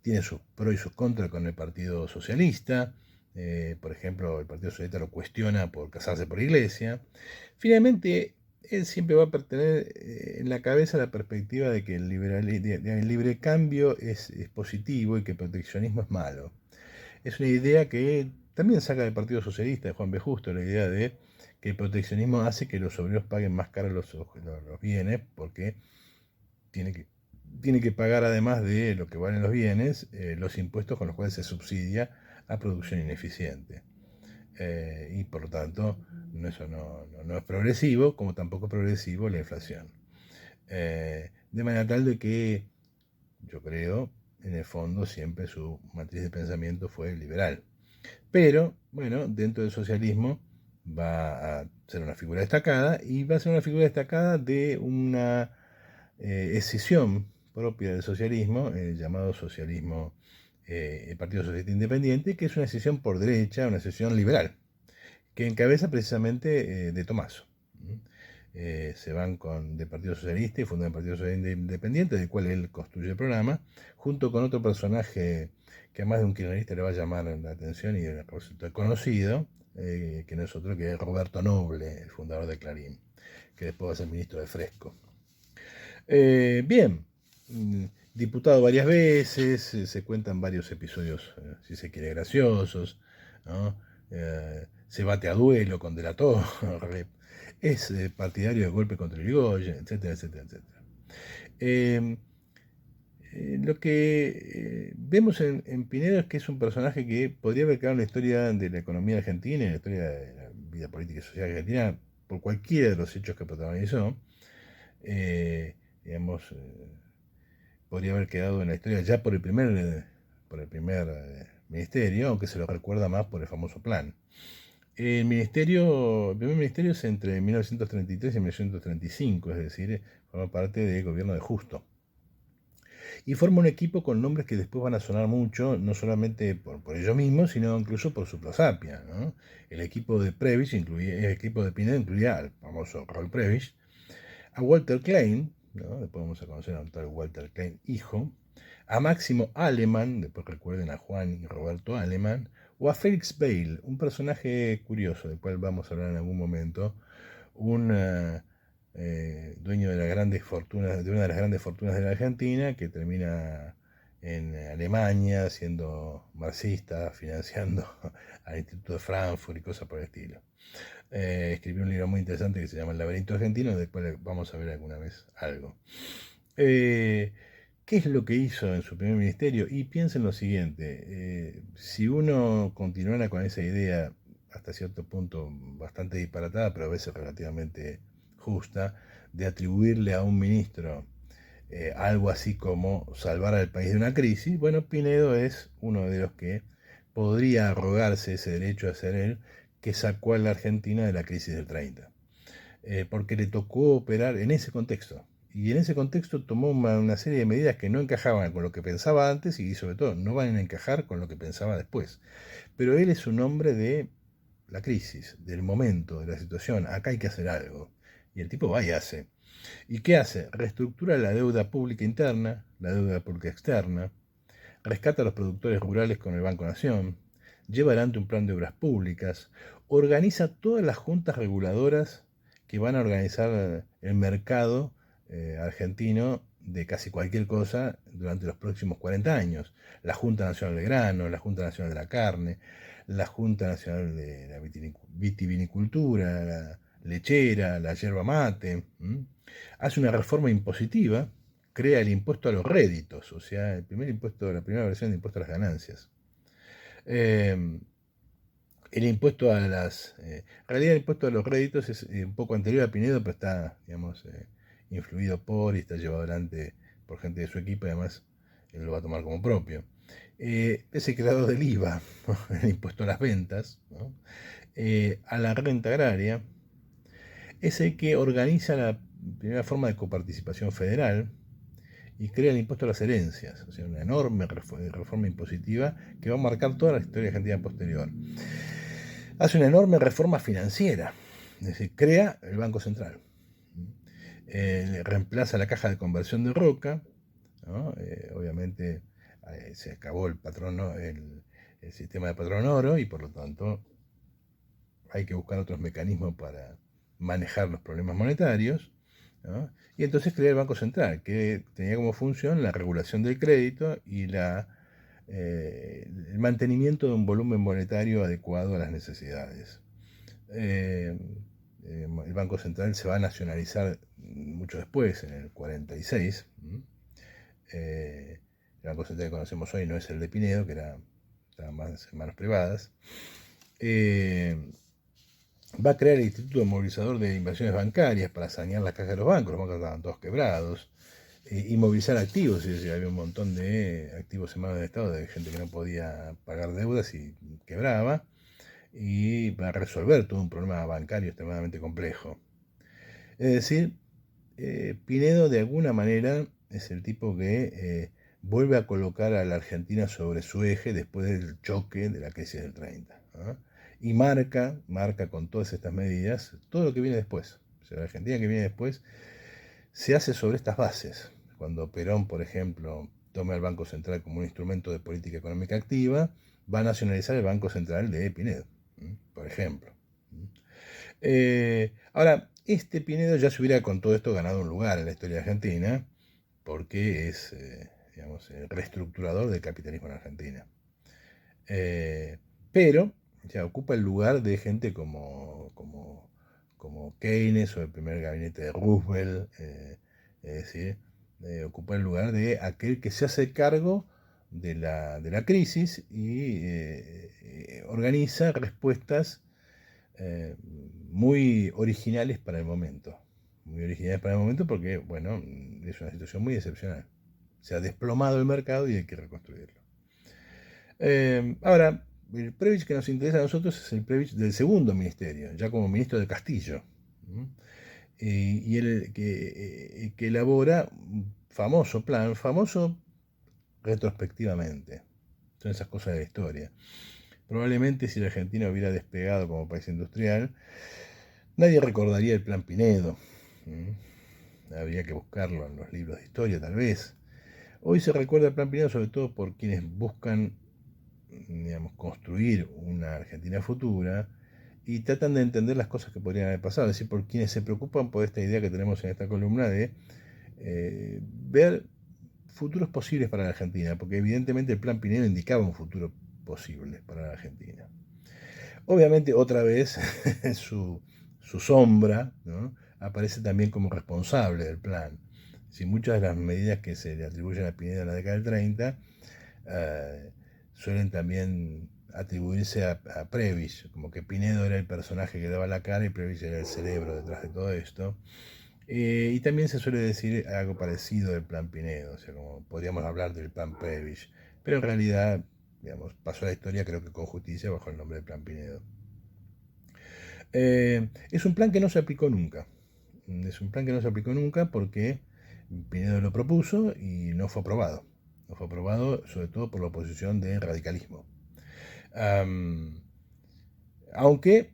tiene sus pros y sus contras con el Partido Socialista. Por ejemplo, el Partido Socialista lo cuestiona por casarse por iglesia. Finalmente, él siempre va a tener en la cabeza la perspectiva de que el libre cambio es positivo y que el proteccionismo es malo. Es una idea que también saca del Partido Socialista de Juan B. Justo, la idea de que el proteccionismo hace que los obreros paguen más caros los bienes, porque tiene que pagar, además de lo que valen los bienes, los impuestos con los cuales se subsidia a producción ineficiente. Y por lo tanto, eso no es progresivo, como tampoco es progresivo la inflación. De manera tal de que, yo creo, en el fondo siempre su matriz de pensamiento fue liberal. Pero, bueno, dentro del socialismo va a ser una figura destacada, y va a ser una figura destacada de una escisión propia del socialismo, el llamado socialismo, el Partido Socialista Independiente, que es una escisión por derecha, una escisión liberal, que encabeza precisamente de Tomaso. Se van del Partido Socialista y fundan el Partido Socialista Independiente, del cual él construye el programa, junto con otro personaje que a más de un kirchnerista le va a llamar la atención y resulta conocido, que no es otro que Roberto Noble, el fundador de Clarín, que después va a ser ministro de Fresco. Bien, diputado varias veces, se cuentan varios episodios, si se quiere, graciosos, ¿no? Se bate a duelo con De la Torre, es partidario del golpe contra Irigoyen, etcétera, etcétera, etcétera. Lo que vemos en Pinedo es que es un personaje que podría haber quedado en la historia de la economía argentina, en la historia de la vida política y social argentina, por cualquiera de los hechos que protagonizó. Digamos, podría haber quedado en la historia ya por el primer ministerio, aunque se lo recuerda más por el famoso plan. El primer ministerio es entre 1933 y 1935, es decir, forma parte del gobierno de Justo. Y forma un equipo con nombres que después van a sonar mucho, no solamente por ellos mismos, sino incluso por su prosapia, ¿no? El equipo de Prebisch el equipo de Pinedo incluía al famoso Raúl Prebisch, a Walter Klein, ¿no? Después vamos a conocer a un tal Walter Klein, hijo, a Máximo Alemann, después recuerden a Juan y Roberto Alemann, o a Felix Bale, un personaje curioso, del cual vamos a hablar en algún momento, un dueño de, de una de las grandes fortunas de la Argentina, que termina en Alemania siendo marxista, financiando al Instituto de Frankfurt y cosas por el estilo. Escribió un libro muy interesante que se llama El laberinto argentino, después vamos a ver alguna vez algo. ¿Qué es lo que hizo en su primer ministerio? Y piensen lo siguiente, si uno continuara con esa idea hasta cierto punto bastante disparatada, pero a veces relativamente justa, de atribuirle a un ministro algo así como salvar al país de una crisis, bueno, Pinedo es uno de los que podría arrogarse ese derecho a ser él, que sacó a la Argentina de la crisis del 30, porque le tocó operar en ese contexto. Y en ese contexto tomó una serie de medidas que no encajaban con lo que pensaba antes y sobre todo no van a encajar con lo que pensaba después. Pero él es un hombre de la crisis, del momento, de la situación. Acá hay que hacer algo. Y el tipo va y hace. ¿Y qué hace? Reestructura la deuda pública interna, la deuda pública externa, rescata a los productores rurales con el Banco Nación, lleva adelante un plan de obras públicas, organiza todas las juntas reguladoras que van a organizar el mercado argentino de casi cualquier cosa durante los próximos 40 años. La Junta Nacional de Grano, la Junta Nacional de la Carne, la Junta Nacional de la Vitivinicultura, la lechera, la yerba mate. Hace una reforma impositiva, crea el impuesto a los réditos, o sea, la primera versión del impuesto a las ganancias. El impuesto a en realidad el impuesto a los réditos es un poco anterior a Pinedo, pero está, digamos, influido por y está llevado adelante por gente de su equipo, y además él lo va a tomar como propio. es el creador del IVA, ¿no? El impuesto a las ventas, ¿no? A la renta agraria, es el que organiza la primera forma de coparticipación federal y crea el impuesto a las herencias, o sea, una enorme reforma impositiva que va a marcar toda la historia argentina posterior. Hace una enorme reforma financiera, es decir, crea el Banco Central. Reemplaza la caja de conversión de Roca, ¿no? Obviamente se acabó el sistema de patrón oro y por lo tanto hay que buscar otros mecanismos para manejar los problemas monetarios, ¿no? Y entonces crea el Banco Central, que tenía como función la regulación del crédito y el mantenimiento de un volumen monetario adecuado a las necesidades. El Banco Central se va a nacionalizar mucho después, en el 46. El Banco Central que conocemos hoy no es el de Pinedo, que estaba más en manos privadas. Va a crear el Instituto Movilizador de Inversiones Bancarias para sanear las cajas de los bancos estaban todos quebrados, y movilizar activos, es decir, había un montón de activos en manos del Estado, de gente que no podía pagar deudas y quebraba, y va a resolver todo un problema bancario extremadamente complejo. Es decir, Pinedo de alguna manera es el tipo que vuelve a colocar a la Argentina sobre su eje después del choque de la crisis del 30, ¿no? Y marca con todas estas medidas todo lo que viene después. O sea, la Argentina que viene después se hace sobre estas bases. Cuando Perón, por ejemplo, toma el Banco Central como un instrumento de política económica activa, va a nacionalizar el Banco Central de Pinedo, por ejemplo. Ahora, este Pinedo ya se hubiera con todo esto ganado un lugar en la historia argentina, porque es, digamos, el reestructurador del capitalismo en Argentina. Pero ya ocupa el lugar de gente como Keynes o el primer gabinete de Roosevelt, es decir, ocupa el lugar de aquel que se hace cargo de la crisis y organiza respuestas muy originales para el momento. Muy originales para el momento porque, bueno, es una situación muy excepcional. Se ha desplomado el mercado y hay que reconstruirlo. Ahora, el Prebisch que nos interesa a nosotros es el Prebisch del segundo ministerio, ya como ministro de Castillo. Y él que elabora un famoso plan, famoso retrospectivamente. Son esas cosas de la historia. Probablemente si la Argentina hubiera despegado como país industrial, nadie recordaría el Plan Pinedo. Habría que buscarlo en los libros de historia, tal vez. Hoy se recuerda el Plan Pinedo sobre todo por quienes buscan, digamos, construir una Argentina futura y tratan de entender las cosas que podrían haber pasado. Es decir, por quienes se preocupan por esta idea que tenemos en esta columna de ver futuros posibles para la Argentina, porque evidentemente el Plan Pinedo indicaba un futuro posible para la Argentina. Obviamente, otra vez, su sombra, ¿no?, aparece también como responsable del plan. Si muchas de las medidas que se le atribuyen a Pinedo en la década del 30 suelen también atribuirse a Prebisch, como que Pinedo era el personaje que daba la cara y Prebisch era el cerebro detrás de todo esto. Y también se suele decir algo parecido del plan Pinedo, o sea, como podríamos hablar del plan Prebisch, pero en realidad, digamos, pasó a la historia, creo que con justicia, bajo el nombre de plan Pinedo. Es un plan que no se aplicó nunca. Es un plan que no se aplicó nunca porque Pinedo lo propuso y no fue aprobado. No fue aprobado sobre todo por la oposición del radicalismo. Aunque,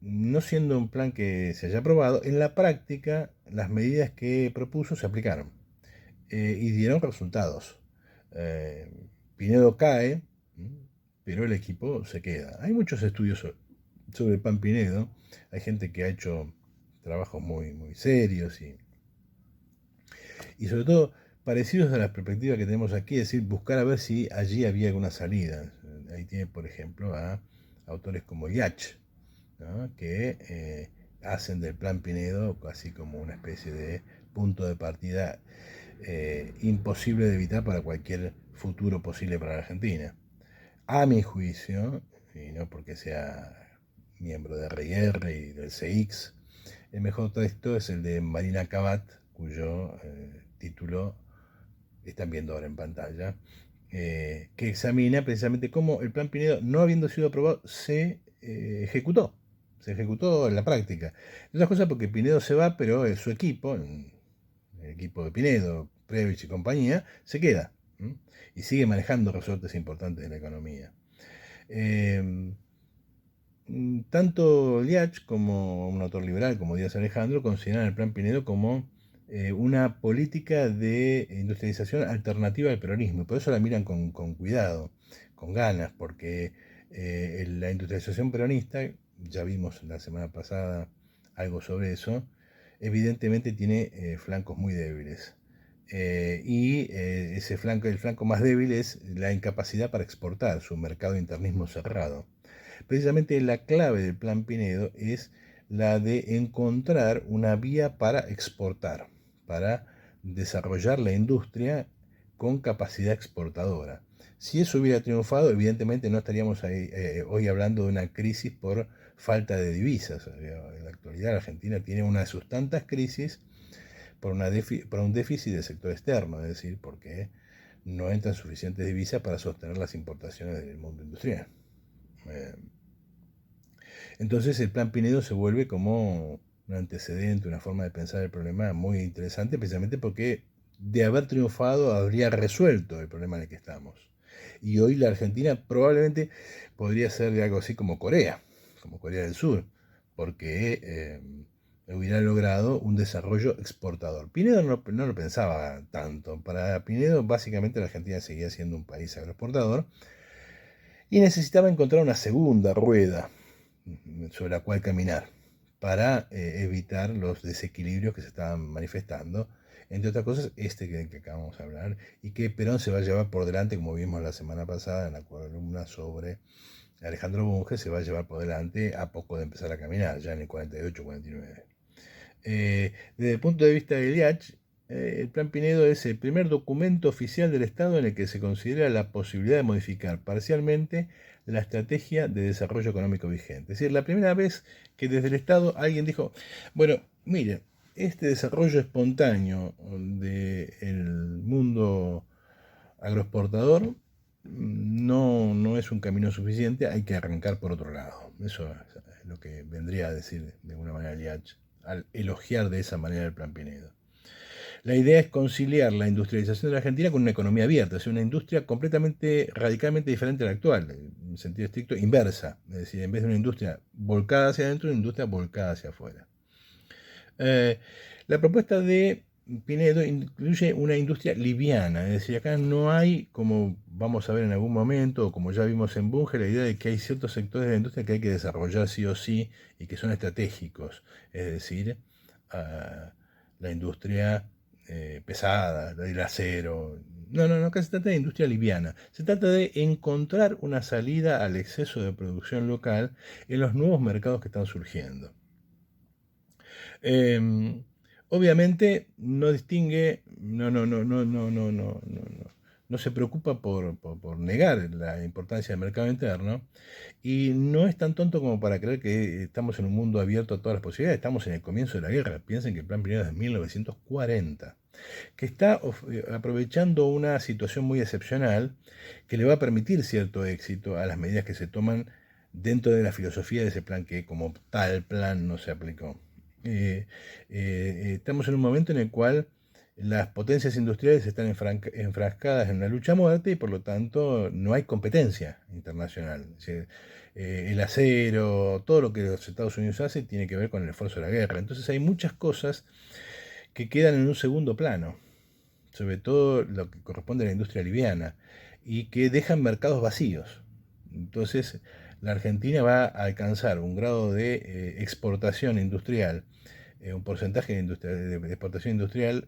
no siendo un plan que se haya aprobado, en la práctica las medidas que propuso se aplicaron y dieron resultados. Pinedo cae, pero el equipo se queda. Hay muchos estudios sobre el plan Pinedo. Hay gente que ha hecho trabajos muy, muy serios y sobre todo parecidos a la perspectiva que tenemos aquí, es decir, buscar a ver si allí había alguna salida. Ahí tiene, por ejemplo, a autores como Yach, ¿no?, que hacen del plan Pinedo casi como una especie de punto de partida imposible de evitar para cualquier futuro posible para la Argentina. A mi juicio, y no porque sea miembro de RIR y del CX, el mejor texto es el de Marina Cabat, cuyo título están viendo ahora en pantalla, que examina precisamente cómo el Plan Pinedo, no habiendo sido aprobado, se ejecutó. Se ejecutó en la práctica. Entre otras cosas porque Pinedo se va, pero su equipo, el equipo de Pinedo, Previch y compañía, se queda. Y sigue manejando resortes importantes de la economía. Tanto Liach como un autor liberal como Díaz Alejandro consideran el Plan Pinedo como una política de industrialización alternativa al peronismo. Y por eso la miran con cuidado, con ganas, porque la industrialización peronista, ya vimos la semana pasada algo sobre eso, evidentemente tiene flancos muy débiles. Ese flanco, el flanco más débil es la incapacidad para exportar, su mercado internismo cerrado. Precisamente la clave del Plan Pinedo es la de encontrar una vía para exportar, para desarrollar la industria con capacidad exportadora. Si eso hubiera triunfado, evidentemente no estaríamos hoy hablando de una crisis por falta de divisas. En la actualidad la Argentina tiene una de sus tantas crisis por un déficit del sector externo, es decir, porque no entran suficientes divisas para sostener las importaciones del mundo industrial. Entonces el Plan Pinedo se vuelve como un antecedente, una forma de pensar el problema muy interesante, precisamente porque de haber triunfado habría resuelto el problema en el que estamos. Y hoy la Argentina probablemente podría ser de algo así como Corea del Sur, porque hubiera logrado un desarrollo exportador. Pinedo no lo pensaba tanto. Para Pinedo básicamente la Argentina seguía siendo un país agroexportador y necesitaba encontrar una segunda rueda sobre la cual caminar para evitar los desequilibrios que se estaban manifestando, entre otras cosas que acabamos de hablar, y que Perón se va a llevar por delante, como vimos la semana pasada en la columna sobre Alejandro Bunge, se va a llevar por delante a poco de empezar a caminar, ya en el 48-49. Desde el punto de vista de Liach, el Plan Pinedo es el primer documento oficial del Estado en el que se considera la posibilidad de modificar parcialmente la estrategia de desarrollo económico vigente. Es decir, la primera vez que desde el Estado alguien dijo, bueno, miren, este desarrollo espontáneo del mundo agroexportador no es un camino suficiente, hay que arrancar por otro lado. Eso es lo que vendría a decir de alguna manera Liach al elogiar de esa manera el Plan Pinedo. La idea es conciliar la industrialización de la Argentina con una economía abierta, es decir, una industria radicalmente diferente a la actual, en sentido estricto, inversa. Es decir, en vez de una industria volcada hacia adentro, una industria volcada hacia afuera. La propuesta de Pinedo incluye una industria liviana, es decir, acá no hay, como vamos a ver en algún momento, o como ya vimos en Bunge, la idea de que hay ciertos sectores de la industria que hay que desarrollar sí o sí y que son estratégicos, es decir, la industria pesada, el acero. No, acá se trata de industria liviana. Se trata de encontrar una salida al exceso de producción local en los nuevos mercados que están surgiendo. Obviamente no distingue, no se preocupa por negar la importancia del mercado interno y no es tan tonto como para creer que estamos en un mundo abierto a todas las posibilidades. Estamos en el comienzo de la guerra. Piensen que el Plan Pinedo es de 1940, que está aprovechando una situación muy excepcional que le va a permitir cierto éxito a las medidas que se toman dentro de la filosofía de ese plan que como tal plan no se aplicó. Estamos en un momento en el cual las potencias industriales están enfrascadas en una lucha a muerte y por lo tanto no hay competencia internacional. Es decir, el acero, todo lo que los Estados Unidos hace tiene que ver con el esfuerzo de la guerra. Entonces hay muchas cosas que quedan en un segundo plano, sobre todo lo que corresponde a la industria liviana, y que dejan mercados vacíos. Entonces la Argentina va a alcanzar un grado de exportación industrial, un porcentaje de exportación industrial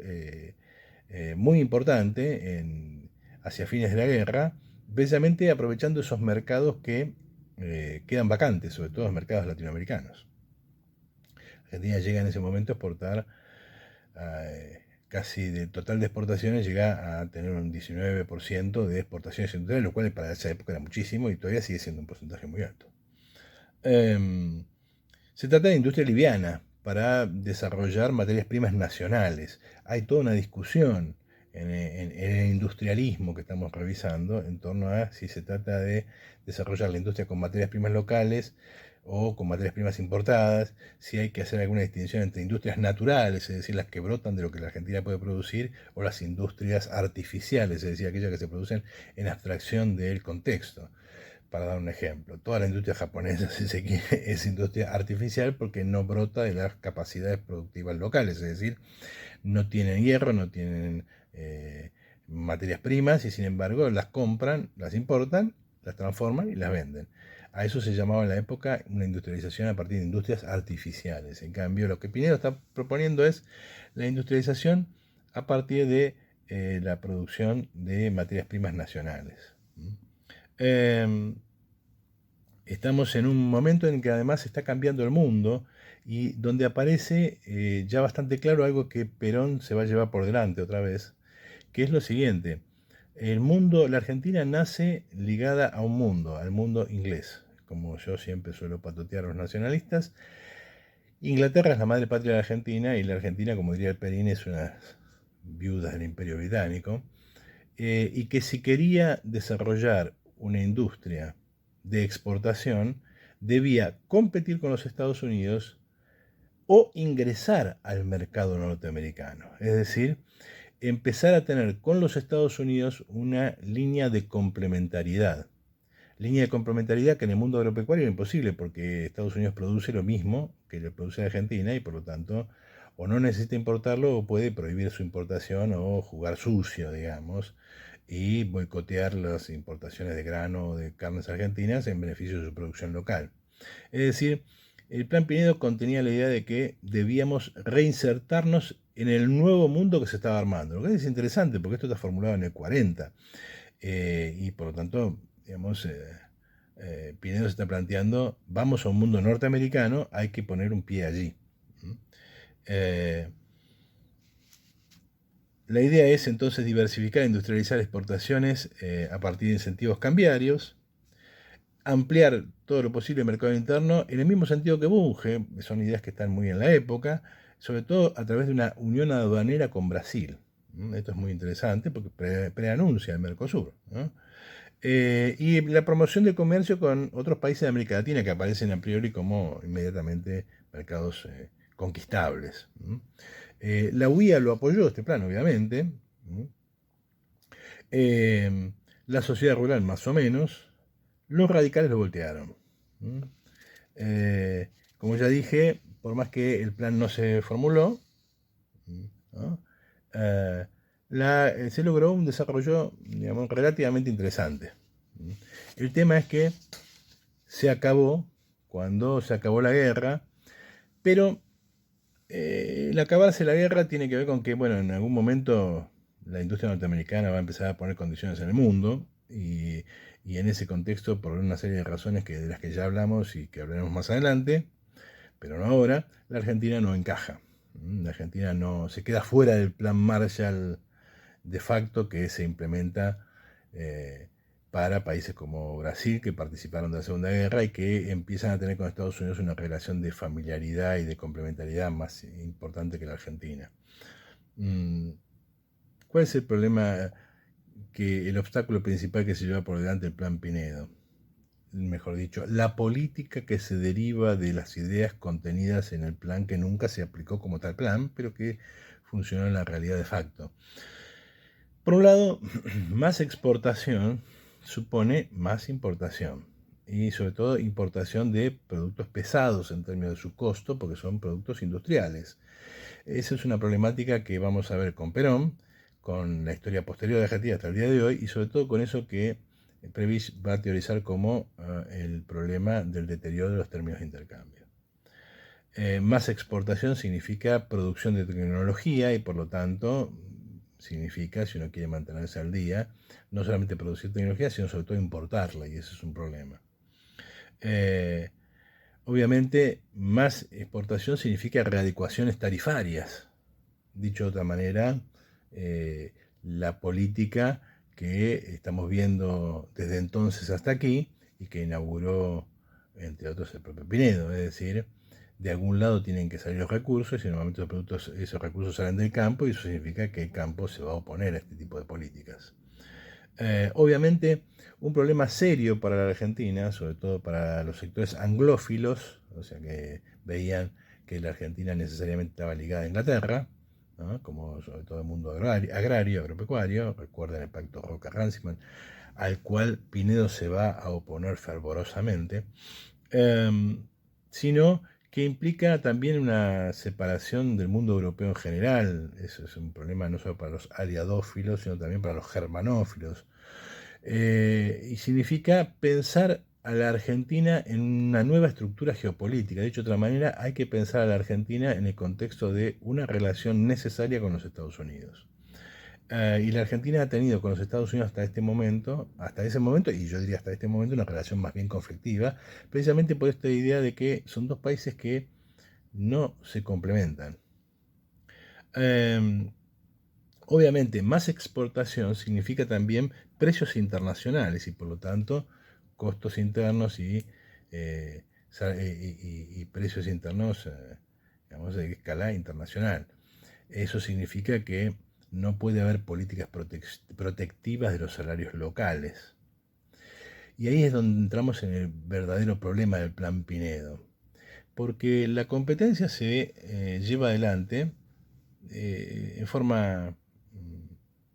muy importante hacia fines de la guerra, precisamente aprovechando esos mercados que quedan vacantes, sobre todo los mercados latinoamericanos. Argentina llega en ese momento a exportar casi del total de exportaciones, llega a tener un 19% de exportaciones industriales, lo cual para esa época era muchísimo y todavía sigue siendo un porcentaje muy alto. Se trata de industria liviana para desarrollar materias primas nacionales. Hay toda una discusión en el industrialismo que estamos revisando, en torno a si se trata de desarrollar la industria con materias primas locales o con materias primas importadas, si hay que hacer alguna distinción entre industrias naturales, es decir, las que brotan de lo que la Argentina puede producir, o las industrias artificiales, es decir, aquellas que se producen en abstracción del contexto. Para dar un ejemplo, toda la industria japonesa, si se quiere, es industria artificial porque no brota de las capacidades productivas locales, es decir, no tienen hierro, no tienen materias primas y sin embargo las compran, las importan, las transforman y las venden. A eso se llamaba en la época una industrialización a partir de industrias artificiales. En cambio, lo que Pinedo está proponiendo es la industrialización a partir de la producción de materias primas nacionales. Estamos en un momento en que además está cambiando el mundo y donde aparece ya bastante claro algo que Perón se va a llevar por delante otra vez, que es lo siguiente. El mundo, la Argentina nace ligada a un mundo, al mundo inglés, como yo siempre suelo patotear a los nacionalistas. Inglaterra es la madre patria de la Argentina y la Argentina, como diría el Perín, es una viuda del Imperio Británico, y que si quería desarrollar una industria de exportación, debía competir con los Estados Unidos o ingresar al mercado norteamericano. Es decir, empezar a tener con los Estados Unidos una línea de complementariedad. Línea de complementariedad que en el mundo agropecuario es imposible porque Estados Unidos produce lo mismo que le produce Argentina y por lo tanto o no necesita importarlo o puede prohibir su importación o jugar sucio, digamos, y boicotear las importaciones de grano o de carnes argentinas en beneficio de su producción local. Es decir, el Plan Pinedo contenía la idea de que debíamos reinsertarnos en el nuevo mundo que se estaba armando. Lo que es interesante porque esto está formulado en el 40 y por lo tanto, digamos, Pinedo se está planteando, vamos a un mundo norteamericano, hay que poner un pie allí. La idea es entonces diversificar e industrializar exportaciones a partir de incentivos cambiarios, ampliar todo lo posible el mercado interno en el mismo sentido que Bunge, son ideas que están muy en la época, sobre todo a través de una unión aduanera con Brasil. Esto es muy interesante porque preanuncia el Mercosur, ¿no? Y la promoción del comercio con otros países de América Latina que aparecen a priori como inmediatamente mercados conquistables. La UIA lo apoyó este plan, obviamente. La sociedad rural más o menos. Los radicales lo voltearon. Como ya dije, por más que el plan no se formuló, ¿no? Se logró un desarrollo, digamos, relativamente interesante. El tema es que se acabó cuando se acabó la guerra, pero el acabarse la guerra tiene que ver con que, bueno, en algún momento la industria norteamericana va a empezar a poner condiciones en el mundo y en ese contexto, por una serie de razones de las que ya hablamos y que hablaremos más adelante, pero no ahora, la Argentina no encaja. La Argentina no se queda fuera del plan Marshall de facto que se implementa para países como Brasil, que participaron de la Segunda Guerra y que empiezan a tener con Estados Unidos una relación de familiaridad y de complementariedad más importante que la Argentina. ¿Cuál es el problema, el obstáculo principal que se lleva por delante el Plan Pinedo? Mejor dicho, la política que se deriva de las ideas contenidas en el plan que nunca se aplicó como tal plan, pero que funcionó en la realidad de facto. Por un lado, más exportación supone más importación y sobre todo importación de productos pesados en términos de su costo porque son productos industriales. Esa es una problemática que vamos a ver con Perón, con la historia posterior de Argentina hasta el día de hoy y sobre todo con eso que Prebisch va a teorizar como el problema del deterioro de los términos de intercambio. Más exportación significa producción de tecnología y por lo tanto significa, si uno quiere mantenerse al día, no solamente producir tecnología, sino sobre todo importarla, y ese es un problema. Obviamente, más exportación significa readecuaciones tarifarias. Dicho de otra manera, la política que estamos viendo desde entonces hasta aquí y que inauguró, entre otros, el propio Pinedo, es decir, de algún lado tienen que salir los recursos y normalmente esos recursos salen del campo y eso significa que el campo se va a oponer a este tipo de políticas. Obviamente, un problema serio para la Argentina, sobre todo para los sectores anglófilos, o sea que veían que la Argentina necesariamente estaba ligada a Inglaterra, ¿no? Como sobre todo el mundo agrario, agropecuario, recuerden el pacto Roca-Runciman, al cual Pinedo se va a oponer fervorosamente, sino que implica también una separación del mundo europeo en general. Eso es un problema no solo para los aliadófilos, sino también para los germanófilos. Y significa pensar a la Argentina en una nueva estructura geopolítica. Dicho de otra manera, hay que pensar a la Argentina en el contexto de una relación necesaria con los Estados Unidos. Y la Argentina ha tenido con los Estados Unidos hasta ese momento, y yo diría hasta este momento, una relación más bien conflictiva, precisamente por esta idea de que son dos países que no se complementan. Obviamente, más exportación significa también precios internacionales y por lo tanto costos internos y precios internos, digamos, de escala internacional. Eso significa que no puede haber políticas protectivas de los salarios locales. Y ahí es donde entramos en el verdadero problema del Plan Pinedo. Porque la competencia se lleva adelante en forma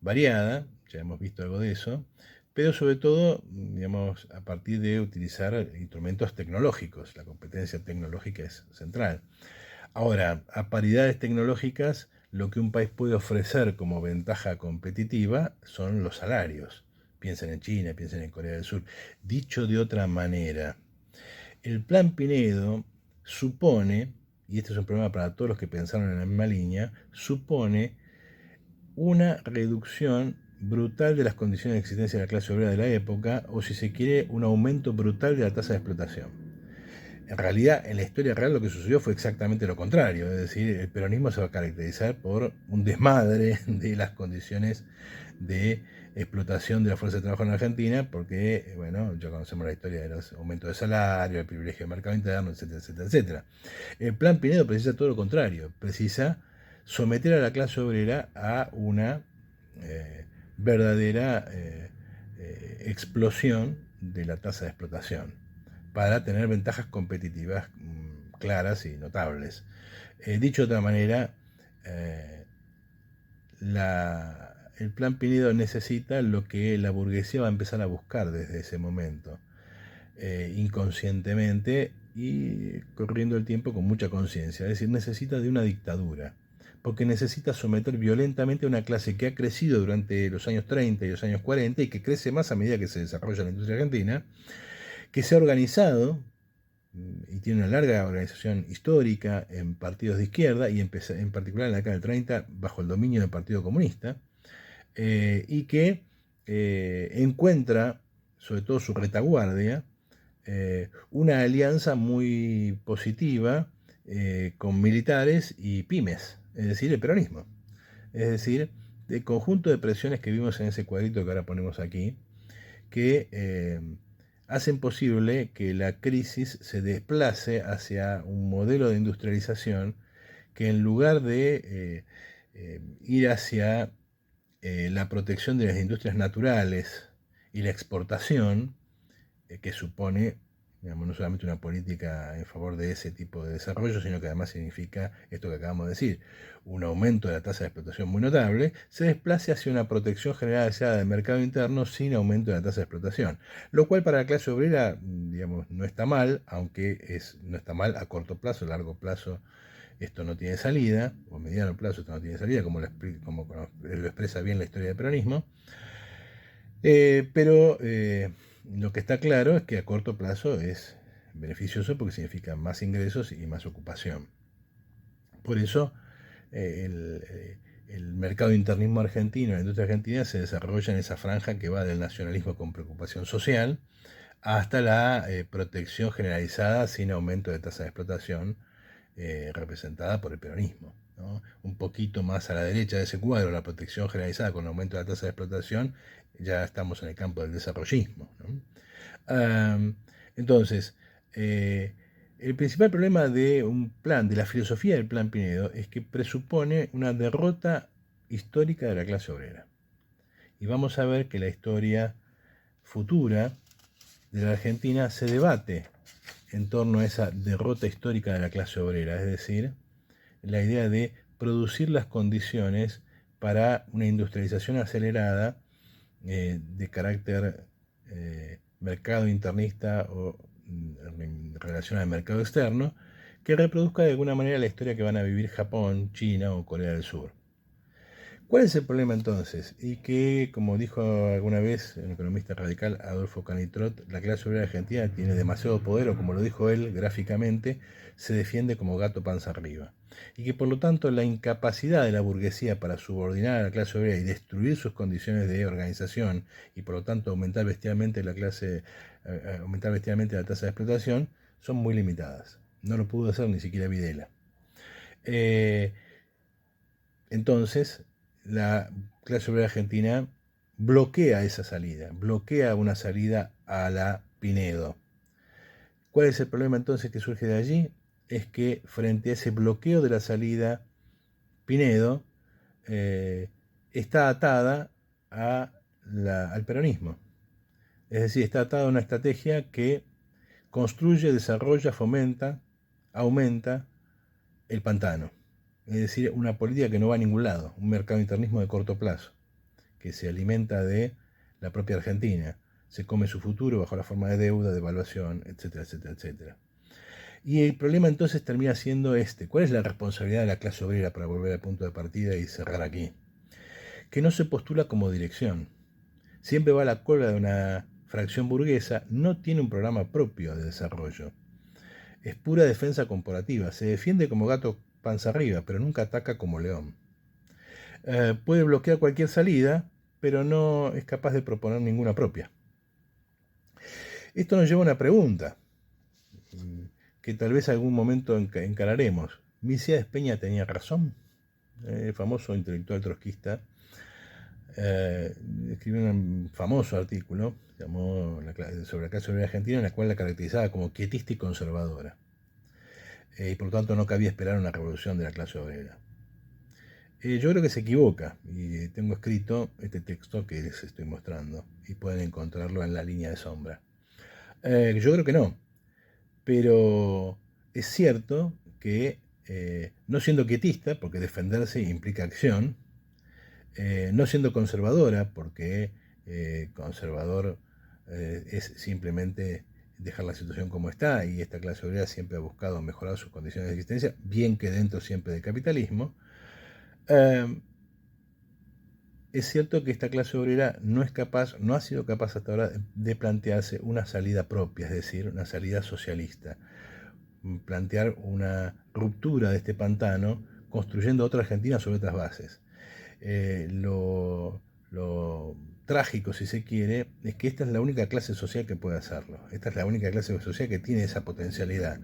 variada, ya hemos visto algo de eso, pero sobre todo, digamos, a partir de utilizar instrumentos tecnológicos. La competencia tecnológica es central. Ahora, a paridades tecnológicas, lo que un país puede ofrecer como ventaja competitiva son los salarios. Piensen en China, piensen en Corea del Sur. Dicho de otra manera, el Plan Pinedo supone, y este es un problema para todos los que pensaron en la misma línea, supone una reducción brutal de las condiciones de existencia de la clase obrera de la época, o si se quiere, un aumento brutal de la tasa de explotación. En realidad, en la historia real lo que sucedió fue exactamente lo contrario, es decir, el peronismo se va a caracterizar por un desmadre de las condiciones de explotación de la fuerza de trabajo en Argentina, porque, bueno, ya conocemos la historia de los aumentos de salario, el privilegio del mercado interno, etcétera, etcétera, etcétera. El Plan Pinedo precisa todo lo contrario, precisa someter a la clase obrera a una verdadera explosión de la tasa de explotación para tener ventajas competitivas claras y notables. Dicho de otra manera, el Plan Pinedo necesita lo que la burguesía va a empezar a buscar desde ese momento, inconscientemente y corriendo el tiempo con mucha conciencia. Es decir, necesita de una dictadura, porque necesita someter violentamente a una clase que ha crecido durante los años 30 y los años 40 y que crece más a medida que se desarrolla la industria argentina, que se ha organizado y tiene una larga organización histórica en partidos de izquierda y en particular en la década del 30 bajo el dominio del Partido Comunista, y que encuentra, sobre todo su retaguardia, una alianza muy positiva con militares y pymes, es decir, el peronismo. Es decir, el conjunto de presiones que vimos en ese cuadrito que ahora ponemos aquí, que hacen posible que la crisis se desplace hacia un modelo de industrialización que en lugar de ir hacia la protección de las industrias naturales y la exportación, que supone, digamos, no solamente una política en favor de ese tipo de desarrollo, sino que además significa esto que acabamos de decir, un aumento de la tasa de explotación muy notable, se desplace hacia una protección generalizada del mercado interno sin aumento de la tasa de explotación. Lo cual para la clase obrera, digamos, no está mal, aunque no está mal a corto plazo, a largo plazo esto no tiene salida, o a mediano plazo esto no tiene salida, como lo expresa bien la historia del peronismo, pero lo que está claro es que a corto plazo es beneficioso porque significa más ingresos y más ocupación. Por eso el mercado internismo argentino, la industria argentina se desarrolla en esa franja que va del nacionalismo con preocupación social hasta la protección generalizada sin aumento de tasa de explotación representada por el peronismo, ¿no? Un poquito más a la derecha de ese cuadro, la protección generalizada con aumento de la tasa de explotación, ya estamos en el campo del desarrollismo, ¿no? Entonces, El principal problema de un plan, de la filosofía del Plan Pinedo, es que presupone una derrota histórica de la clase obrera. Y vamos a ver que la historia futura de la Argentina se debate en torno a esa derrota histórica de la clase obrera, es decir, la idea de producir las condiciones para una industrialización acelerada de carácter mercado internista o en relación al mercado externo, que reproduzca de alguna manera la historia que van a vivir Japón, China o Corea del Sur. ¿Cuál es el problema entonces? Y que, como dijo alguna vez el economista radical Adolfo Canitrot, la clase obrera argentina tiene demasiado poder, o como lo dijo él gráficamente, se defiende como gato panza arriba. Y que por lo tanto la incapacidad de la burguesía para subordinar a la clase obrera y destruir sus condiciones de organización y por lo tanto aumentar bestialmente la tasa de explotación son muy limitadas. No lo pudo hacer ni siquiera Videla. Entonces, la clase obrera argentina bloquea esa salida, bloquea una salida a la Pinedo. ¿Cuál es el problema entonces que surge de allí? Es que frente a ese bloqueo de la salida Pinedo, está atada al peronismo. Es decir, está atada a una estrategia que construye, desarrolla, fomenta, aumenta el pantano. Es decir, una política que no va a ningún lado, un mercado internismo de corto plazo, que se alimenta de la propia Argentina, se come su futuro bajo la forma de deuda, de devaluación, etcétera, etcétera, etcétera. Y el problema entonces termina siendo este. ¿Cuál es la responsabilidad de la clase obrera, para volver al punto de partida y cerrar aquí? Que no se postula como dirección. Siempre va a la cola de una fracción burguesa, no tiene un programa propio de desarrollo. Es pura defensa corporativa, se defiende como gato panza arriba, pero nunca ataca como león. Puede bloquear cualquier salida, pero no es capaz de proponer ninguna propia. Esto nos lleva a una pregunta, que tal vez algún momento encararemos. ¿¿Milcíades Peña tenía razón? El famoso intelectual trotskista escribió un famoso artículo sobre la clase obrera argentina, en la cual la caracterizaba como quietista y conservadora. Y por lo tanto no cabía esperar una revolución de la clase obrera. Yo creo que se equivoca, y tengo escrito este texto que les estoy mostrando, y pueden encontrarlo en la línea de sombra. Yo creo que no, pero es cierto que, no siendo quietista, porque defenderse implica acción, no siendo conservadora, porque conservador es simplemente dejar la situación como está, y esta clase obrera siempre ha buscado mejorar sus condiciones de existencia, bien que dentro siempre del capitalismo. Es cierto que esta clase obrera no ha sido capaz hasta ahora de plantearse una salida propia, es decir, una salida socialista. Plantear una ruptura de este pantano, construyendo otra Argentina sobre otras bases. Lo trágico, si se quiere, es que esta es la única clase social que puede hacerlo. Esta es la única clase social que tiene esa potencialidad.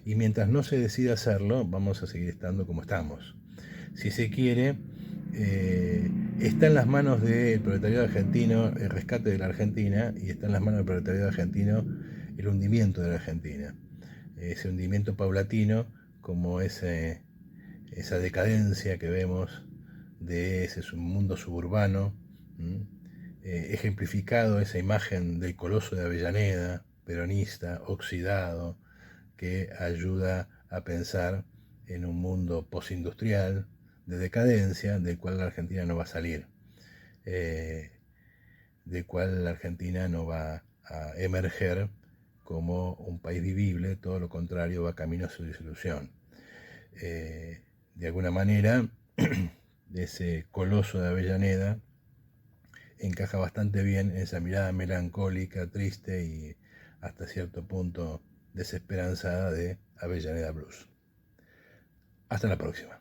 Y mientras no se decida hacerlo, vamos a seguir estando como estamos. Si se quiere, está en las manos del proletariado argentino el rescate de la Argentina, y está en las manos del proletariado argentino el hundimiento de la Argentina. Ese hundimiento paulatino, como esa decadencia que vemos de ese mundo suburbano, ejemplificado esa imagen del coloso de Avellaneda, peronista, oxidado, que ayuda a pensar en un mundo postindustrial de decadencia, del cual la Argentina no va a salir, del cual la Argentina no va a emerger como un país vivible, todo lo contrario, va camino a su disolución. De alguna manera, ese coloso de Avellaneda encaja bastante bien en esa mirada melancólica, triste y hasta cierto punto desesperanzada de Avellaneda Blues. Hasta la próxima.